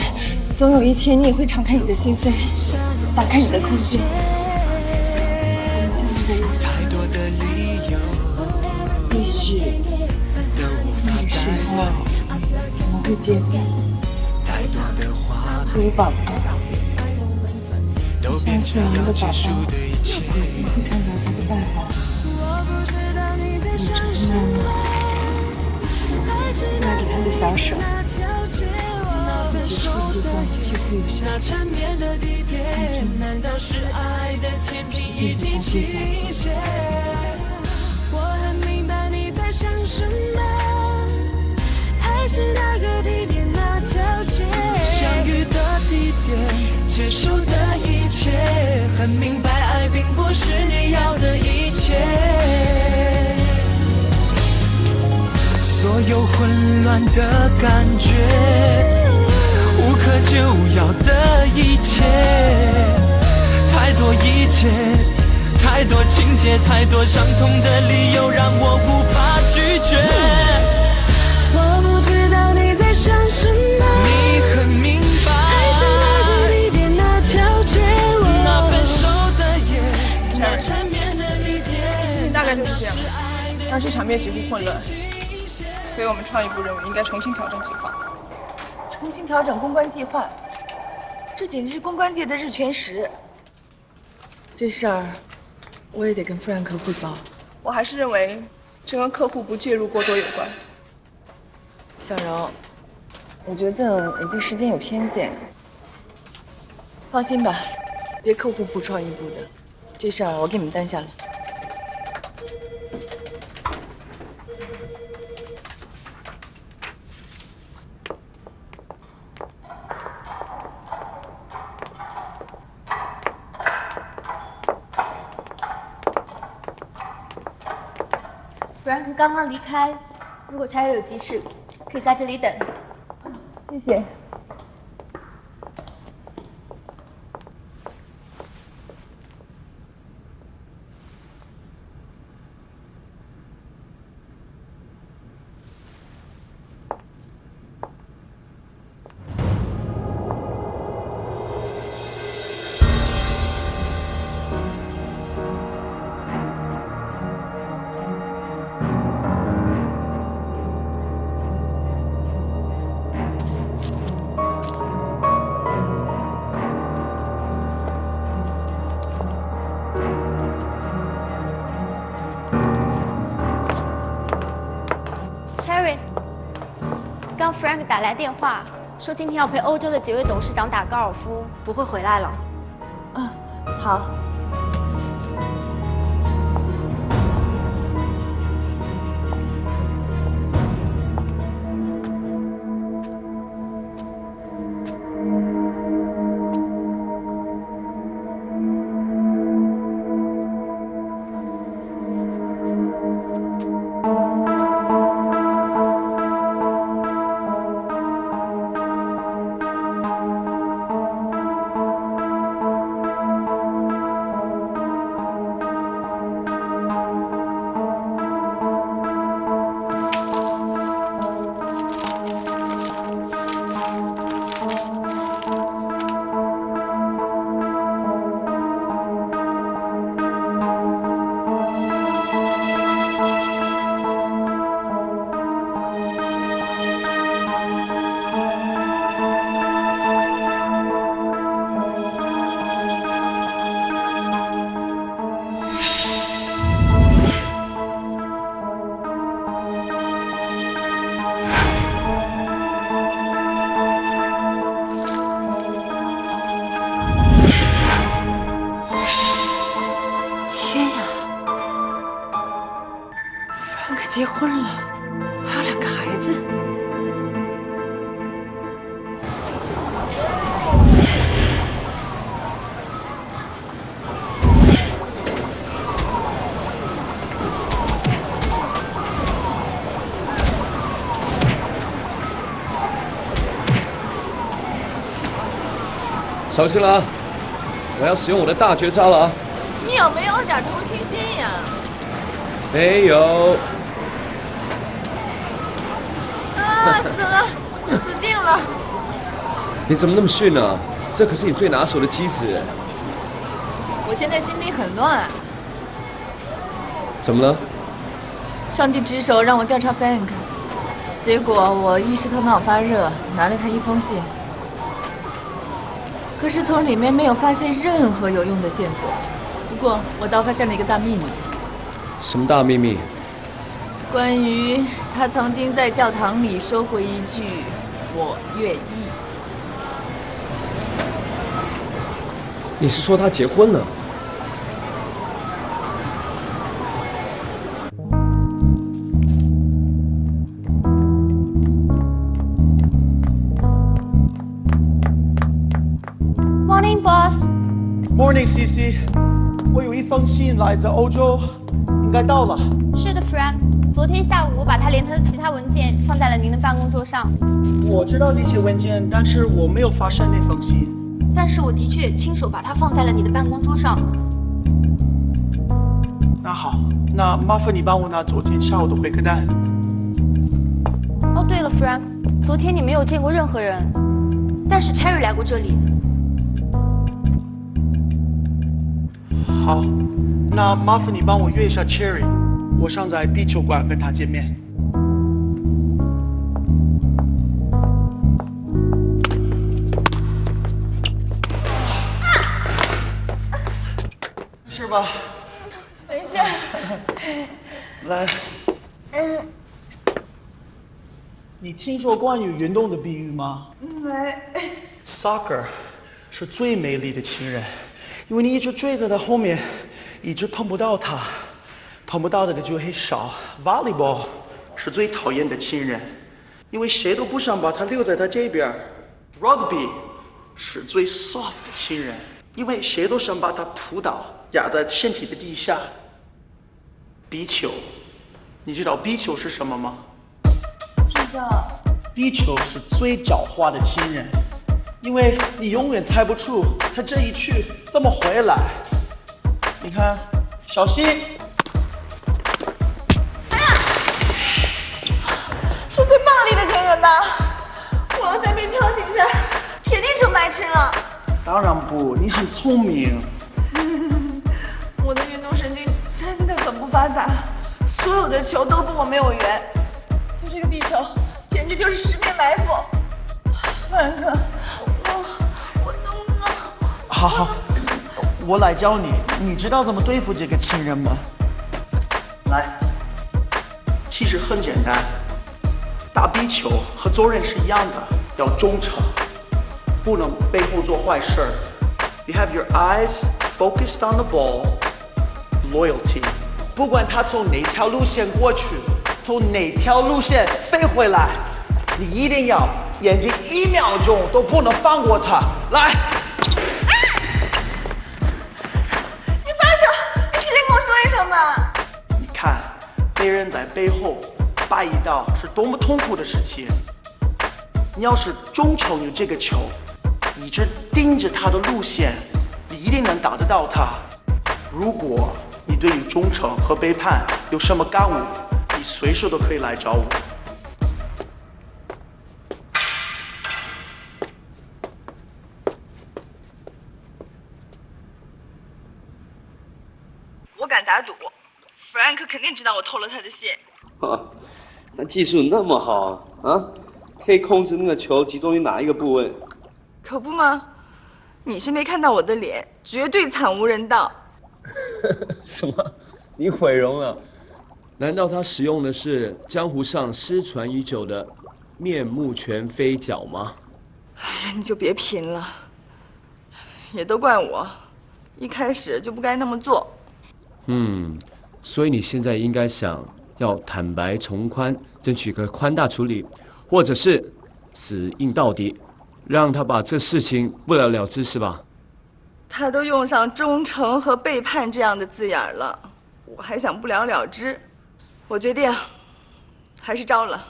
S10: 总有一天你也会敞开你的心扉，打开你的空间，我们相爱在一起。也许那个时候我们会见面，会有宝宝。我相信我们的宝宝也会看到他的爸爸，握着他妈妈，拉着他的小手。一起出席在聚会上，餐厅，出现在大街小巷。
S13: 相遇的地点，结束的一切，很明白，爱并不是你要的一切。所有混乱的感觉，无可救药的一切，太多一切，太多情节，太多伤痛的理由，让我无法拒绝。我不知道你在想什么，你很明白，还是那个地点那条街，那分手的夜，那缠绵的地点。
S6: 事情大概就是这样，当时场面几乎混乱，所以我们创意部认为应该重新调整计划。
S10: 重新调整公关计划，这简直是公关界的日全食。这事儿我也得跟弗兰克汇报。
S6: 我还是认为这跟客户不介入过多有关。
S10: 小柔，我觉得你对时间有偏见。放心吧，别客户部、创意部的，这事儿我给你们担下来。
S5: 弗兰克刚刚离开，如果查尔有急事，可以在这里等。
S10: 谢谢。
S5: 刚 Frank 打来电话，说今天要陪欧洲的几位董事长打高尔夫，不会回来了。
S10: 好。
S6: 婚了，还有2个孩子。
S11: 小心了啊！我要使用我的大绝招了啊！
S20: 你有没有点同情心呀？
S11: 没有。
S20: 啊，死了，死定了！
S11: 你怎么那么逊呢？这可是你最拿手的机子。
S20: 我现在心里很乱。
S11: 怎么了？
S20: 上帝之手让我调查 Frank， 结果我一时头脑发热，拿了他一封信。可是从里面没有发现任何有用的线索。不过我倒发现了一个大秘密。
S11: 什么大秘密？
S20: 关于他曾经在教堂里说过一句“我愿意”。
S11: 你是说他结婚了
S9: ？Morning, boss.
S14: Morning, CC。我有一封信来自欧洲，应该到了。
S9: 是的 ，Frank。昨天下午我把它连同其他文件放在了您的办公桌上。
S14: 我知道那些文件，但是我没有发现那封信。
S9: 但是我的确亲手把它放在了你的办公桌上。
S14: 那好，那麻烦你帮我拿昨天下午的回客单。
S9: 哦，对了 ，Frank， 昨天你没有见过任何人，但是 Cherry 来过这里。
S14: 好，那麻烦你帮我约一下 Cherry， 我想在 B 球馆跟他见面。是吧？
S20: 等一下。
S14: 来。你听说关于运动的比喻吗？
S20: 没。
S14: Soccer 是最美丽的情人。因为你一直追在他后面，一直碰不到他，碰不到的就很少。Volleyball 是最讨厌的亲人，因为谁都不想把他留在他这边。Rugby 是最 soft 的亲人，因为谁都想把他扑倒，压在身体的底下。壁球，你知道壁球是什么吗？
S20: 知道。
S14: 壁球是最狡猾的亲人。因为你永远猜不出他这一去怎么回来。你看，小心！
S20: 哎呀，是最暴力的情人吧？我要再被敲几下，铁定成白痴了。
S14: 当然不，你很聪明。
S20: 我的运动神经真的很不发达，所有的球都跟我没有缘。就这个壁球，简直就是十面埋伏。弗兰克。
S14: 好好，我来教你。你知道怎么对付这个情人吗？来，其实很简单，打壁球和做人是一样的，要忠诚，不能背后做坏事。You have your eyes focused on the ball, loyalty。不管他从哪条路线过去，从哪条路线飞回来，你一定要眼睛1秒钟都不能放过他。来。你看，被人在背后摆一道是多么痛苦的事情。你要是忠诚于这个球，一直盯着他的路线，你一定能打得到他。如果你对于忠诚和背叛有什么感悟，你随时都可以来找我。
S20: 我敢打赌。Frank 肯定知道我偷了他的信。
S7: 那技术那么好啊，可以控制那个球集中于哪一个部位？
S20: 可不吗？你是没看到我的脸，绝对惨无人道。
S11: 什么？你毁容了？难道他使用的是江湖上失传已久的面目全非脚吗？
S20: 哎呀，你就别贫了，也都怪我，一开始就不该那么做。
S11: 所以你现在应该想要坦白从宽，争取个宽大处理，或者是死硬到底，让他把这事情不了了之，是吧？
S6: 他都用上忠诚和背叛这样的字眼了，我还想不了了之。我决定，还是招了。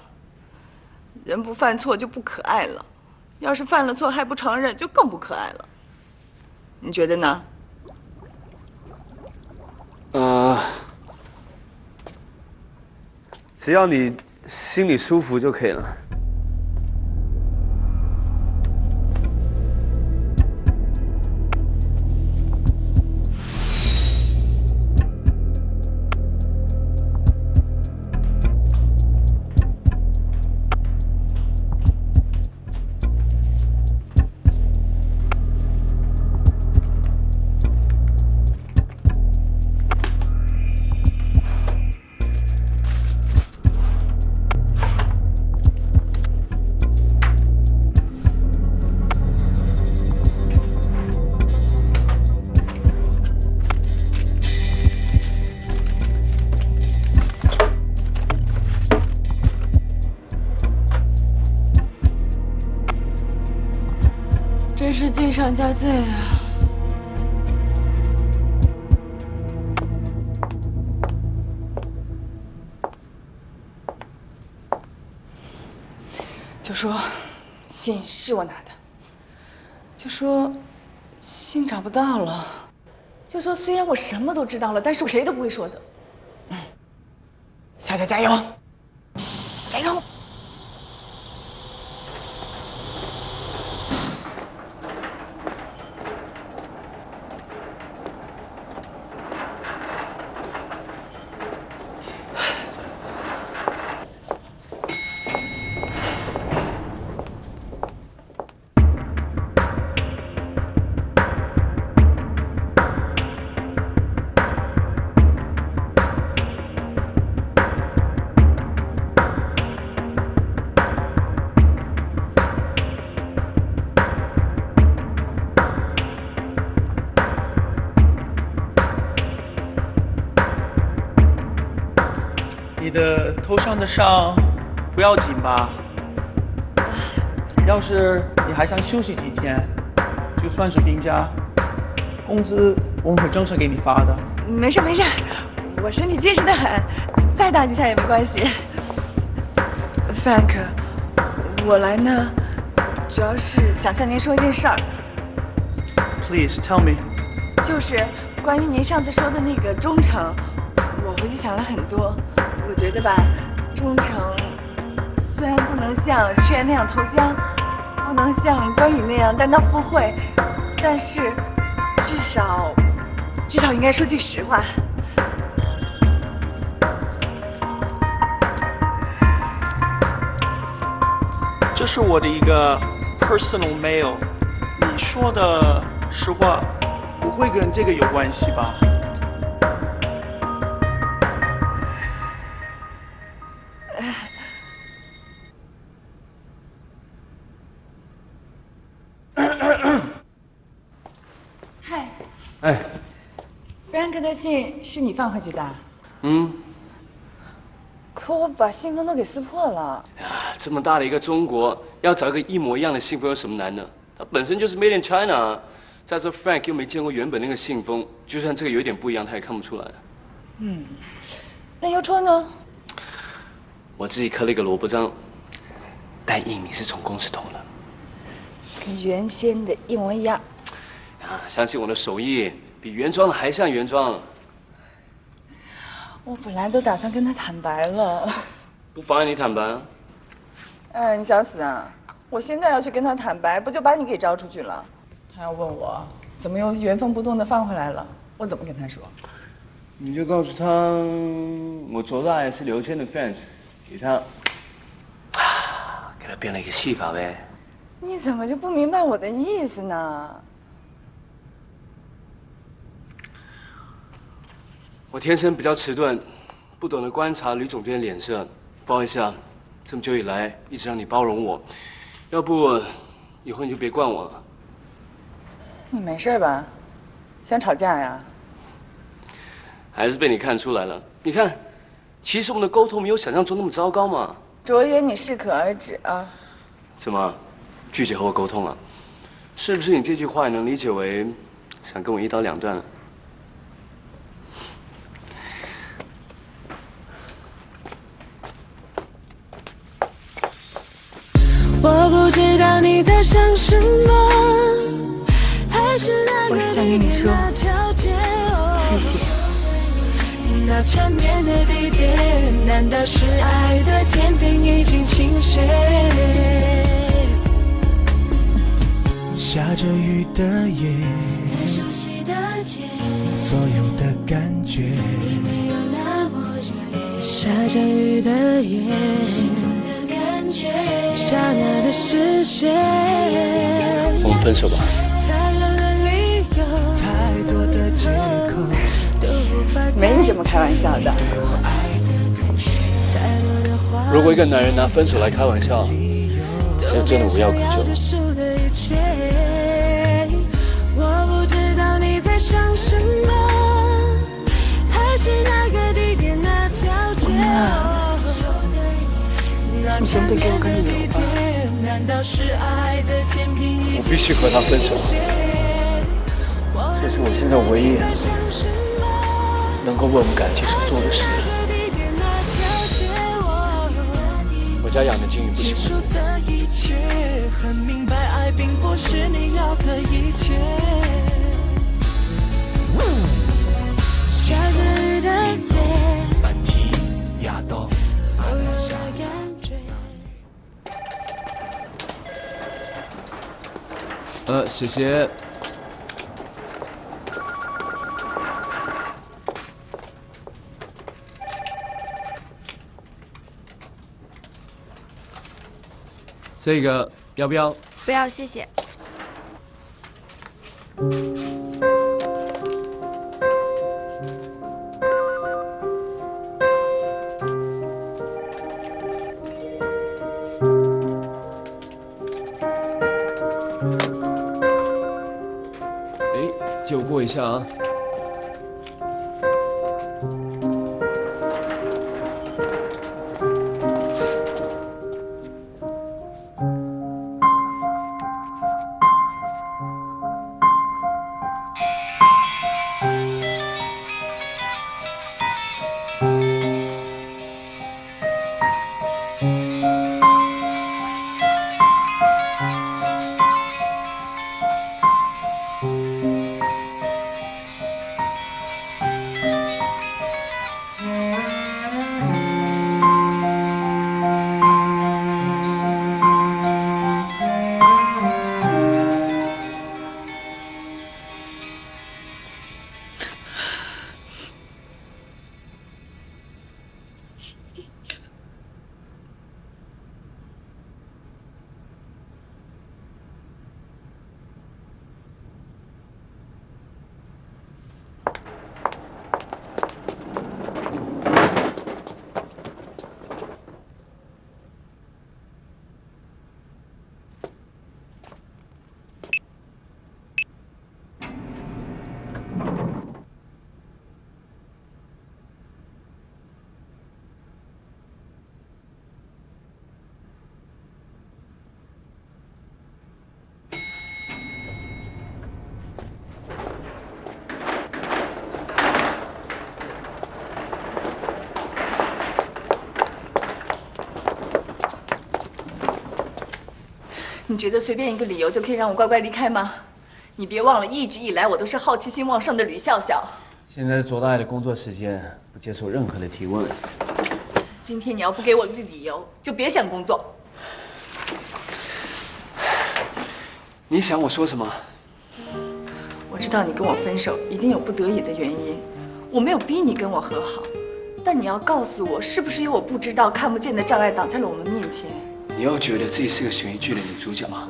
S6: 人不犯错就不可爱了，要是犯了错还不承认，就更不可爱了。你觉得呢？
S2: 只要你心里舒服就可以了。
S6: 真是罪上加罪啊！就说信是我拿的，就说信找不到了，就说虽然我什么都知道了，但是我谁都不会说的。夏夏加油，加油！
S14: 你的头上的伤不要紧吧？要是你还想休息几天，就算是病假，工资我们会正式给你发的。
S6: 没事没事，我身体结实得很，再大几天也没关系。Frank， 我来呢，主要是想向您说一件事儿。
S14: Please tell me。
S6: 就是关于您上次说的那个忠诚，我回去想了很多。我觉得吧，忠诚虽然不能像屈原那样投江，不能像关羽那样单刀赴会，但是至少应该说句实话。
S14: 这是我的一个 personal mail， 你说的实话不会跟这个有关系吧？
S6: 嗨，
S2: 哎
S6: ，Frank 的信是你放回去的？
S2: 嗯，
S6: 可我把信封都给撕破了。
S2: 这么大的一个中国，要找一个一模一样的信封有什么难呢？它本身就是 Made in China。再说 Frank 又没见过原本那个信封，就算这个有点不一样，他也看不出来。
S6: 嗯，那邮戳呢？
S2: 我自己刻了一个萝卜章，但印你是从公司偷的，
S6: 跟原先的一模一样。
S2: 相信我的手艺比原装的还像原装。
S6: 我本来都打算跟他坦白了。
S2: 不妨碍你坦白啊。
S6: 哎，你想死啊？我现在要去跟他坦白，不就把你给招出去了？他要问我怎么又原封不动的放回来了，我怎么跟他说？
S2: 你就告诉他，我卓大爷是刘谦的 fans， 给他编了一个戏法呗。
S6: 你怎么就不明白我的意思呢？
S2: 我天生比较迟钝，不懂得观察吕总监的脸色。不好意思啊，这么久以来一直让你包容我，要不以后你就别惯我了。
S6: 你没事吧？想吵架呀？
S2: 还是被你看出来了。你看，其实我们的沟通没有想象中那么糟糕嘛。
S1: 卓源，你适可而止啊。
S2: 怎么，拒绝和我沟通了？是不是你这句话也能理解为想跟我一刀两断了？
S13: 我不知道你在想什么，还是那个
S1: 想跟你说，谢谢。
S13: 那缠绵的地点，难道是爱的天平已经倾斜？下着雨的夜，太熟悉的街，所有的感觉已没有那么热烈。下着雨的夜，心动的感觉，刹那的视线。
S2: 我们分手吧。
S13: 太多的理由，太多的借口。
S1: 没什么开玩笑的。
S2: 如果一个男人拿分手来开玩笑，那真的无药可救。
S13: 我不知道你在想什么，还是那个地点那条街。
S1: 你总得给我个理由吧。
S2: 我必须和他分手，这是我现在唯一能够为我们感情所做的事。我家养的金鱼不喜欢
S11: 谢谢。这个要不要？
S5: 不要，谢谢。
S11: 借我过一下啊。
S1: 你觉得随便一个理由就可以让我乖乖离开吗？你别忘了，一直以来我都是好奇心旺盛的吕笑笑。
S11: 现在是卓大爷的工作时间，不接受任何的提问。
S1: 今天你要不给我个理由，就别想工作。
S2: 你想我说什么？
S1: 我知道你跟我分手一定有不得已的原因，我没有逼你跟我和好，但你要告诉我，是不是有我不知道、看不见的障碍挡在了我们面前？
S2: 你又觉得自己是个悬疑剧的女主角啊？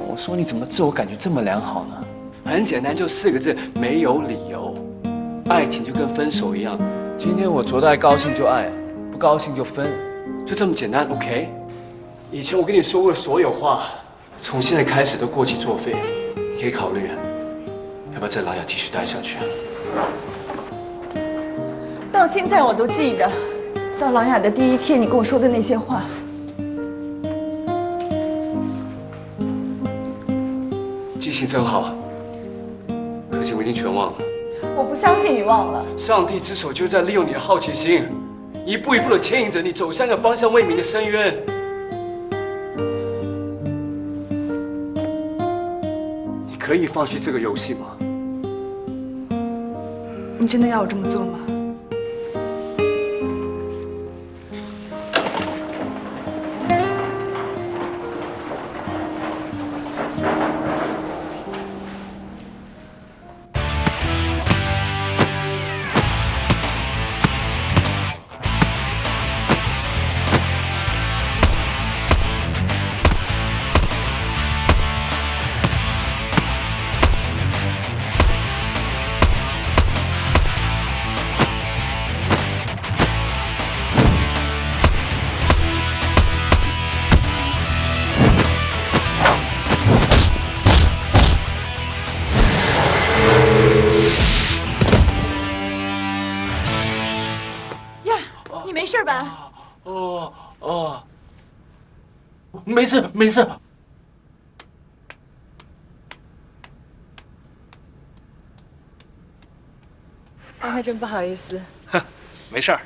S2: 我说你怎么自我感觉这么良好呢？很简单，就4个字：没有理由。爱情就跟分手一样，今天我卓大爷高兴就爱，不高兴就分，就这么简单 ，OK？ 以前我跟你说过的所有话，从现在开始都过期作废，你可以考虑，要不要在琅琊继续待下去？
S6: 到现在我都记得，到琅琊的第一天你跟我说的那些话。
S2: 记性真好，可惜我已经全忘了。
S6: 我不相信你忘了。
S2: 上帝之手就在利用你的好奇心，一步一步的牵引着你走向个方向未明的深渊。你可以放弃这个游戏吗？
S6: 你真的要我这么做吗？
S20: 没事吧？
S2: 哦，没事没事。
S6: 刚才真不好意思。
S4: 没事儿。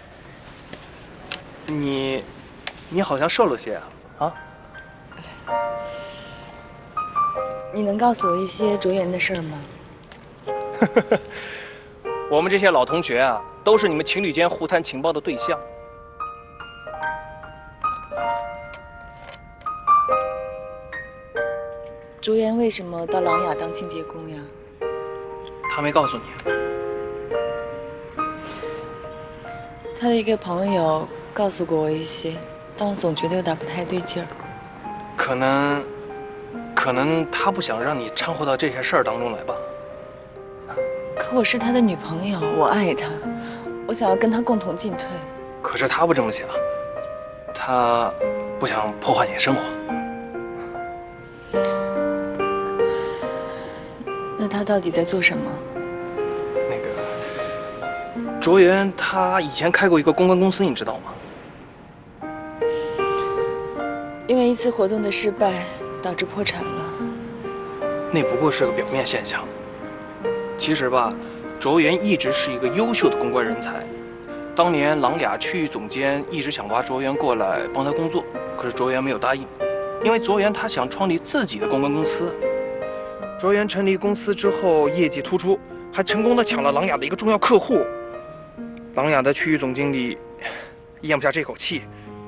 S4: 你好像瘦了些啊？
S6: 你能告诉我一些卓妍的事儿吗？
S4: 我们这些老同学啊，都是你们情侣间互探情报的对象。
S6: 卓妍为什么到琅琊当清洁工呀？
S4: 他没告诉你。
S6: 他的一个朋友告诉过我一些，但我总觉得有点不太对劲儿。
S4: 可能他不想让你掺和到这些事儿当中来吧。
S6: 可我是他的女朋友，我爱他，我想要跟他共同进退。
S4: 可是他不这么想，他不想破坏你的生活。
S6: 那他到底在做什么？
S4: 卓妍他以前开过一个公关公司，你知道吗？
S6: 因为一次活动的失败导致破产了。
S4: 那不过是个表面现象。其实吧，卓妍一直是一个优秀的公关人才。当年琅琊区域总监一直想挖卓妍过来帮他工作，可是卓妍没有答应，因为卓妍他想创立自己的公关公司。卓妍成立公司之后，业绩突出，还成功的抢了琅琊的一个重要客户。琅琊的区域总经理咽不下这口气，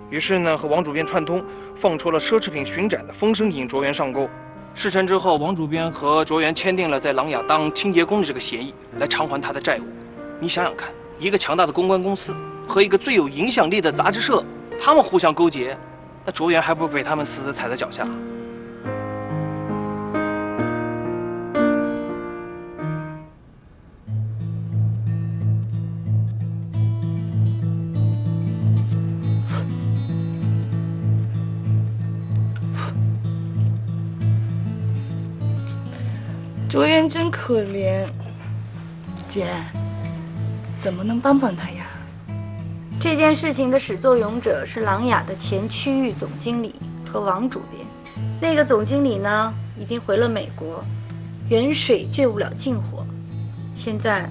S4: 于是呢和王主编串通，放出了奢侈品巡展的风声，引卓妍上钩。事成之后，王主编和卓妍签订了在琅琊当清洁工的这个协议，来偿还他的债务。你想想看，一个强大的公关公司和一个最有影响力的杂志社，他们互相勾结，那卓妍还不被他们死死踩在脚下？
S6: 卓妍真可怜，姐，怎么能帮帮她呀？
S3: 这件事情的始作俑者是琅琊的前区域总经理和王主编。那个总经理呢，已经回了美国，远水救不了近火，现在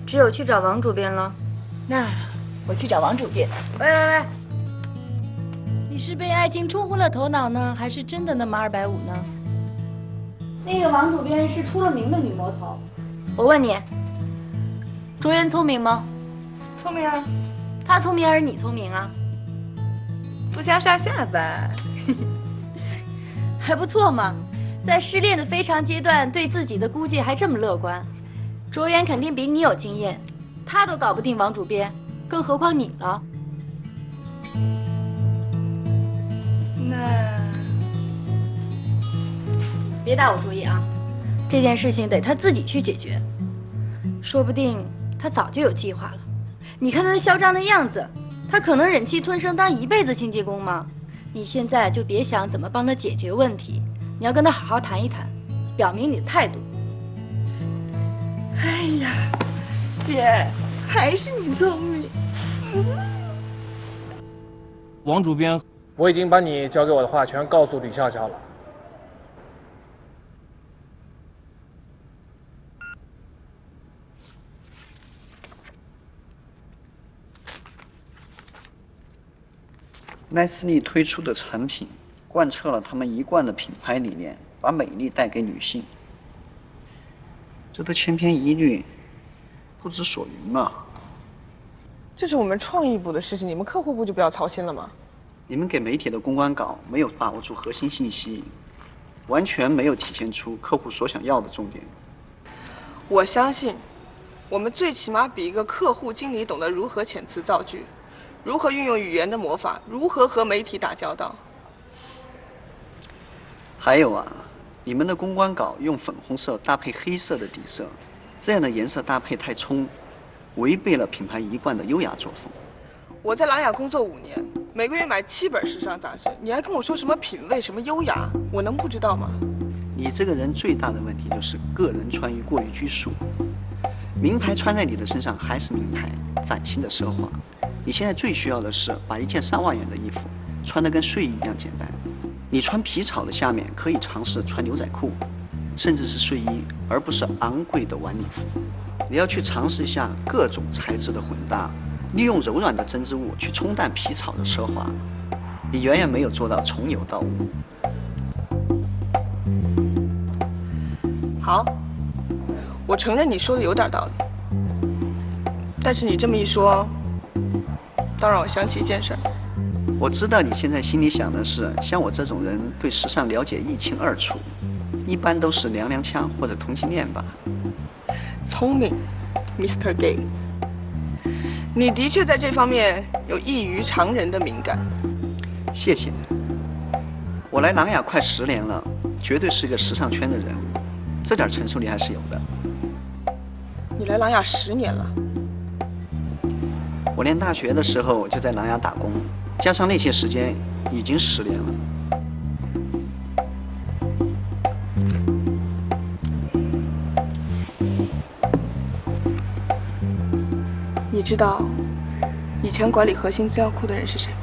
S3: 只有去找王主编了。
S6: 那我去找王主编。
S12: 喂，你是被爱情冲昏了头脑呢，还是真的那么250呢？
S3: 那个王主编是出了名的女魔头。我问你，卓妍聪明吗？
S6: 聪明啊。
S3: 她聪明还是你聪明啊？
S6: 不相上下吧。
S3: 还不错嘛，在失恋的非常阶段，对自己的估计还这么乐观。卓妍肯定比你有经验，她都搞不定王主编，更何况你了。
S6: 那
S3: 别打我主意啊！这件事情得他自己去解决，说不定他早就有计划了。你看他那嚣张的样子，他可能忍气吞声当一辈子清洁工吗？你现在就别想怎么帮他解决问题，你要跟他好好谈一谈，表明你的态度。
S6: 哎呀，姐，
S20: 还是你聪明。
S4: 王主编，
S15: 我已经把你交给我的话全告诉吕笑笑了。
S16: 奈斯利推出的产品贯彻了他们一贯的品牌理念，把美丽带给女性。这都千篇一律，不知所云嘛。
S6: 这是我们创意部的事情，你们客户部就不要操心了吗？
S16: 你们给媒体的公关稿没有把握住核心信息，完全没有体现出客户所想要的重点。
S6: 我相信，我们最起码比一个客户经理懂得如何遣词造句，如何运用语言的魔法，如何和媒体打交道。
S16: 还有啊，你们的公关稿用粉红色搭配黑色的底色，这样的颜色搭配太冲，违背了品牌一贯的优雅作风。
S6: 我在琅琊工作5年，每个月买7本时尚杂志，你还跟我说什么品味、什么优雅，我能不知道吗？
S16: 你这个人最大的问题就是个人穿衣过于拘束，名牌穿在你的身上还是名牌，崭新的奢华。你现在最需要的是把一件3万元的衣服穿得跟睡衣一样简单。你穿皮草的下面可以尝试穿牛仔裤，甚至是睡衣，而不是昂贵的晚礼服。你要去尝试一下各种材质的混搭，利用柔软的针织物去冲淡皮草的奢华。你远远没有做到从有到无。
S6: 好，我承认你说的有点道理，但是你这么一说，倒让我想起一件事儿。
S16: 我知道你现在心里想的是，像我这种人对时尚了解一清二楚，一般都是娘娘腔或者同性恋吧。
S6: 聪明 ，Mr. Gay， 你的确在这方面有异于常人的敏感。
S16: 谢谢。我来琅琊快10年了，绝对是个时尚圈的人，这点成熟力还是有的。
S6: 你来琅琊10年了？
S16: 我念大学的时候就在琅琊打工，加上那些时间，已经10年了。
S6: 你知道以前管理核心资料库的人是谁吗？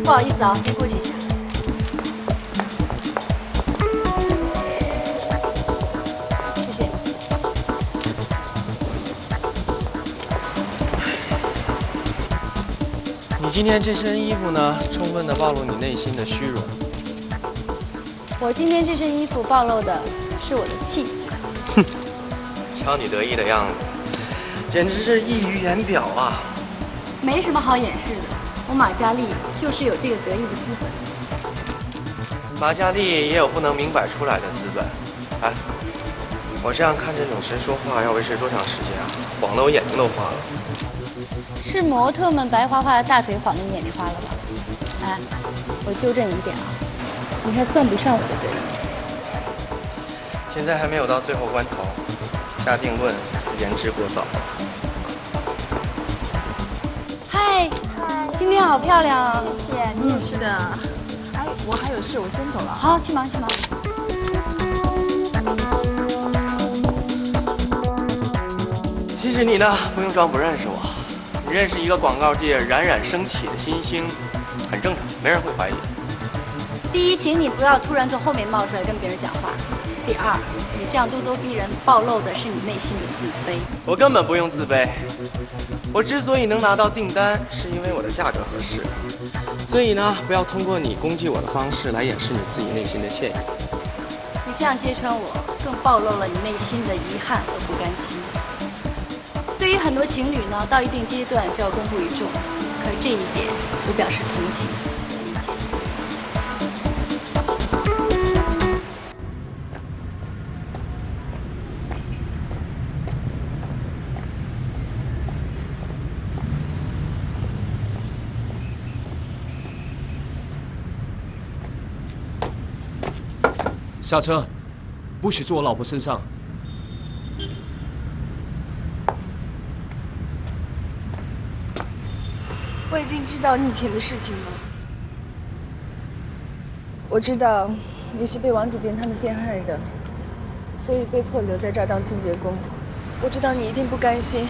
S3: 不好意思啊，先过去一下。谢谢。
S8: 你今天这身衣服呢，充分的暴露你内心的虚荣。
S3: 我今天这身衣服暴露的是我的气质。
S8: 哼，瞧你得意的样子，简直是溢于言表啊！
S3: 没什么好掩饰的，我马嘉祺就是有这个得意的资本。
S8: 马嘉祺也有不能明摆出来的资本。哎，我这样看着永神说话要维持多长时间啊？晃得我眼睛都花了。
S3: 是模特们白花花的大腿晃得你眼睛花了吧？哎，我纠正你一点啊，你还算不上我的得意。
S8: 现在还没有到最后关头，下定论言之过早。
S3: 嗨，今天好漂亮啊！
S10: 谢谢，你也是的。哎，我还有事，我先走了。
S3: 好，去忙去忙。
S8: 其实你呢，不用装不认识我，你认识一个广告界冉冉升起的新星，很正常，没人会怀疑。
S3: 第一，请你不要突然从后面冒出来跟别人讲话。第二，你这样咄咄逼人，暴露的是你内心的自卑。
S8: 我根本不用自卑，我之所以能拿到订单，是因为我的价格合适。所以呢，不要通过你攻击我的方式来掩饰你自己内心的歉意。
S3: 你这样揭穿我，更暴露了你内心的遗憾和不甘心。对于很多情侣呢，到一定阶段就要公布于众，可是这一点我表示同情理解。
S11: 下车，不许坐我老婆身上。
S10: 我已经知道你以前的事情了。我知道你是被王主编他们陷害的，所以被迫留在这儿当清洁工。我知道你一定不甘心，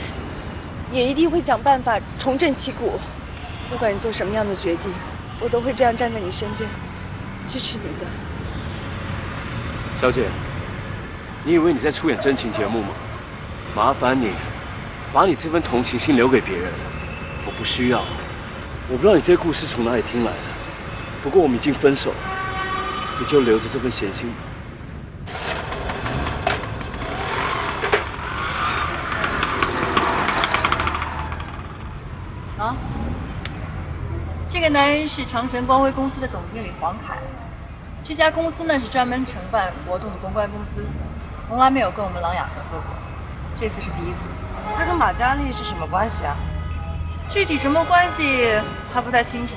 S10: 也一定会想办法重振旗鼓。不管你做什么样的决定，我都会这样站在你身边，支持你的。
S2: 小姐，你以为你在出演真情节目吗？麻烦你，把你这份同情心留给别人，我不需要。我不知道你这些故事从哪里听来的，不过我们已经分手，你就留着这份闲心吧。
S18: 啊，这个男人是长城光辉公司的总经理黄凯。这家公司呢是专门承办活动的公关公司，从来没有跟我们琅琊合作过，这次是第一次。
S20: 他跟马嘉琍是什么关系啊？
S18: 具体什么关系还不太清楚，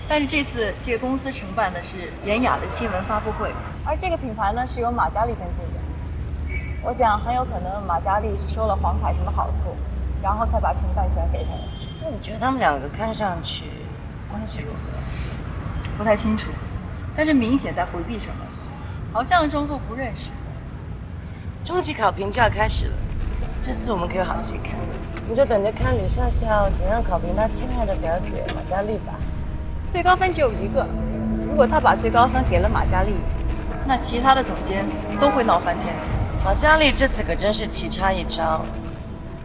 S18: 但是这次这个公司承办的是典雅的新闻发布会，而这个品牌呢是由马嘉琍跟进的。我想很有可能马嘉琍是收了黄凯什么好处，然后才把承办权给他的。
S20: 那你觉得他们两个看上去关系如何？
S18: 不太清楚。但是明显在回避什么，好像装作不认识。
S20: 中期考评就要开始了，这次我们可有好戏看。你就等着看吕笑笑怎样考评他亲爱的表姐马嘉琍吧。
S18: 最高分只有一个，如果他把最高分给了马嘉琍，那其他的总监都会闹翻天。
S20: 马嘉琍这次可真是棋差一招，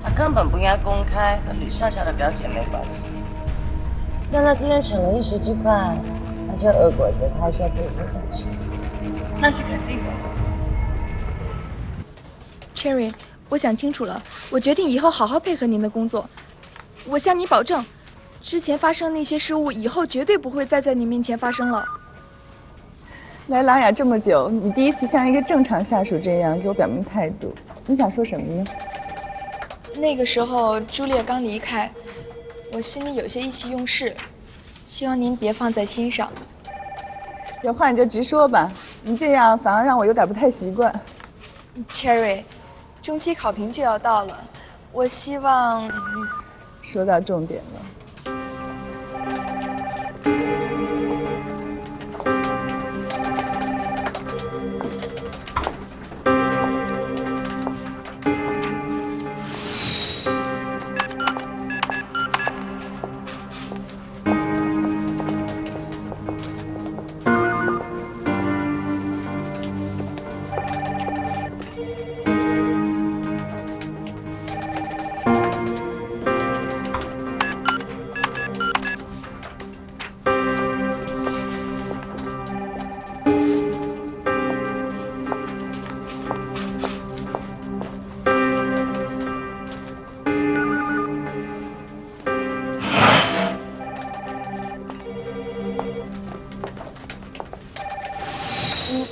S20: 她根本不应该公开和吕笑笑的表姐妹关系。虽然她今天逞了一时之快。这恶果子他还是要自己吞下去的，
S18: 那是肯定的。
S9: Cherry， 我想清楚了，我决定以后好好配合您的工作。我向你保证，之前发生那些失误，以后绝对不会再在你面前发生了。
S10: 来琅琊这么久，你第一次像一个正常下属这样给我表明态度，你想说什么呢？
S9: 那个时候朱烈刚离开，我心里有些意气用事。希望您别放在心上。
S10: 有话你就直说吧，你这样反而让我有点不太习惯。
S9: Cherry， 中期考评就要到了，我希望……
S10: 说到重点了。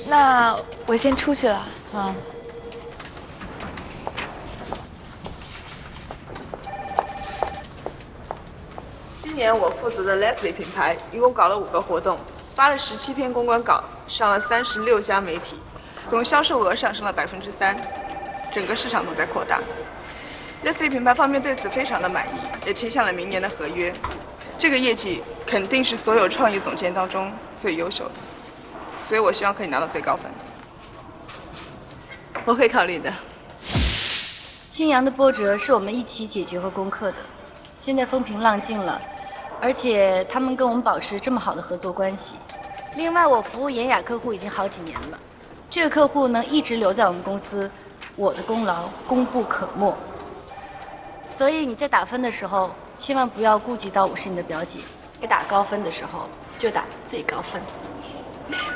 S9: 那我先出去了。
S10: 好。
S6: 今年我负责的 Leslie 品牌一共搞了5个活动，发了17篇公关稿，上了36家媒体，总销售额上升了3%，整个市场都在扩大。Leslie 品牌方面对此非常的满意，也签下了明年的合约。这个业绩肯定是所有创意总监当中最优秀的，所以我希望可以拿到最高分。我会考虑的。
S3: 青阳的波折是我们一起解决和攻克的，现在风平浪静了，而且他们跟我们保持这么好的合作关系。另外，我服务妍雅客户已经好几年了，这个客户能一直留在我们公司，我的功劳功不可没。所以你在打分的时候，千万不要顾及到我是你的表姐，该打高分的时候就打最高分。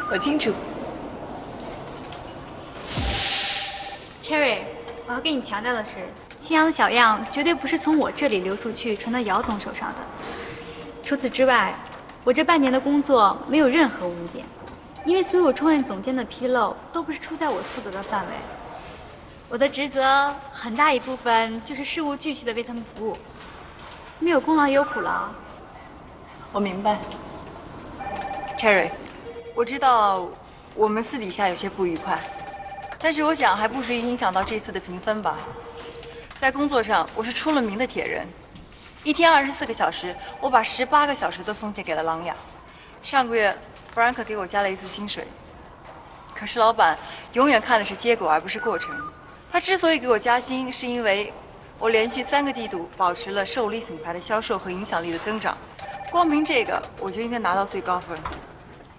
S10: 我清楚。
S3: Cherry， 我要跟你强调的是，青阳的小样绝对不是从我这里流出去传到姚总手上的。除此之外，我这半年的工作没有任何污点，因为所有创业总监的纰漏都不是出在我负责的范围。我的职责很大一部分就是事无巨细的为他们服务，没有功劳也有苦劳。
S18: 我明白 ，Cherry， 我知道我们私底下有些不愉快，但是我想还不至于影响到这次的评分吧。在工作上，我是出了名的铁人，一天24个小时，我把18个小时都奉献给了琅琊。上个月，Frank 给我加了一次薪水，可是老板永远看的是结果而不是过程。他之所以给我加薪，是因为我连续3个季度保持了寿礼品牌的销售和影响力的增长。光凭这个，我就应该拿到最高分，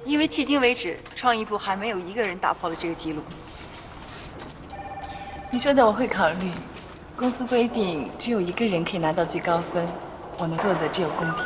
S18: 因为迄今为止，创意部还没有一个人打破了这个记录。
S1: 你说的我会考虑。公司规定只有一个人可以拿到最高分，我能做的只有公平。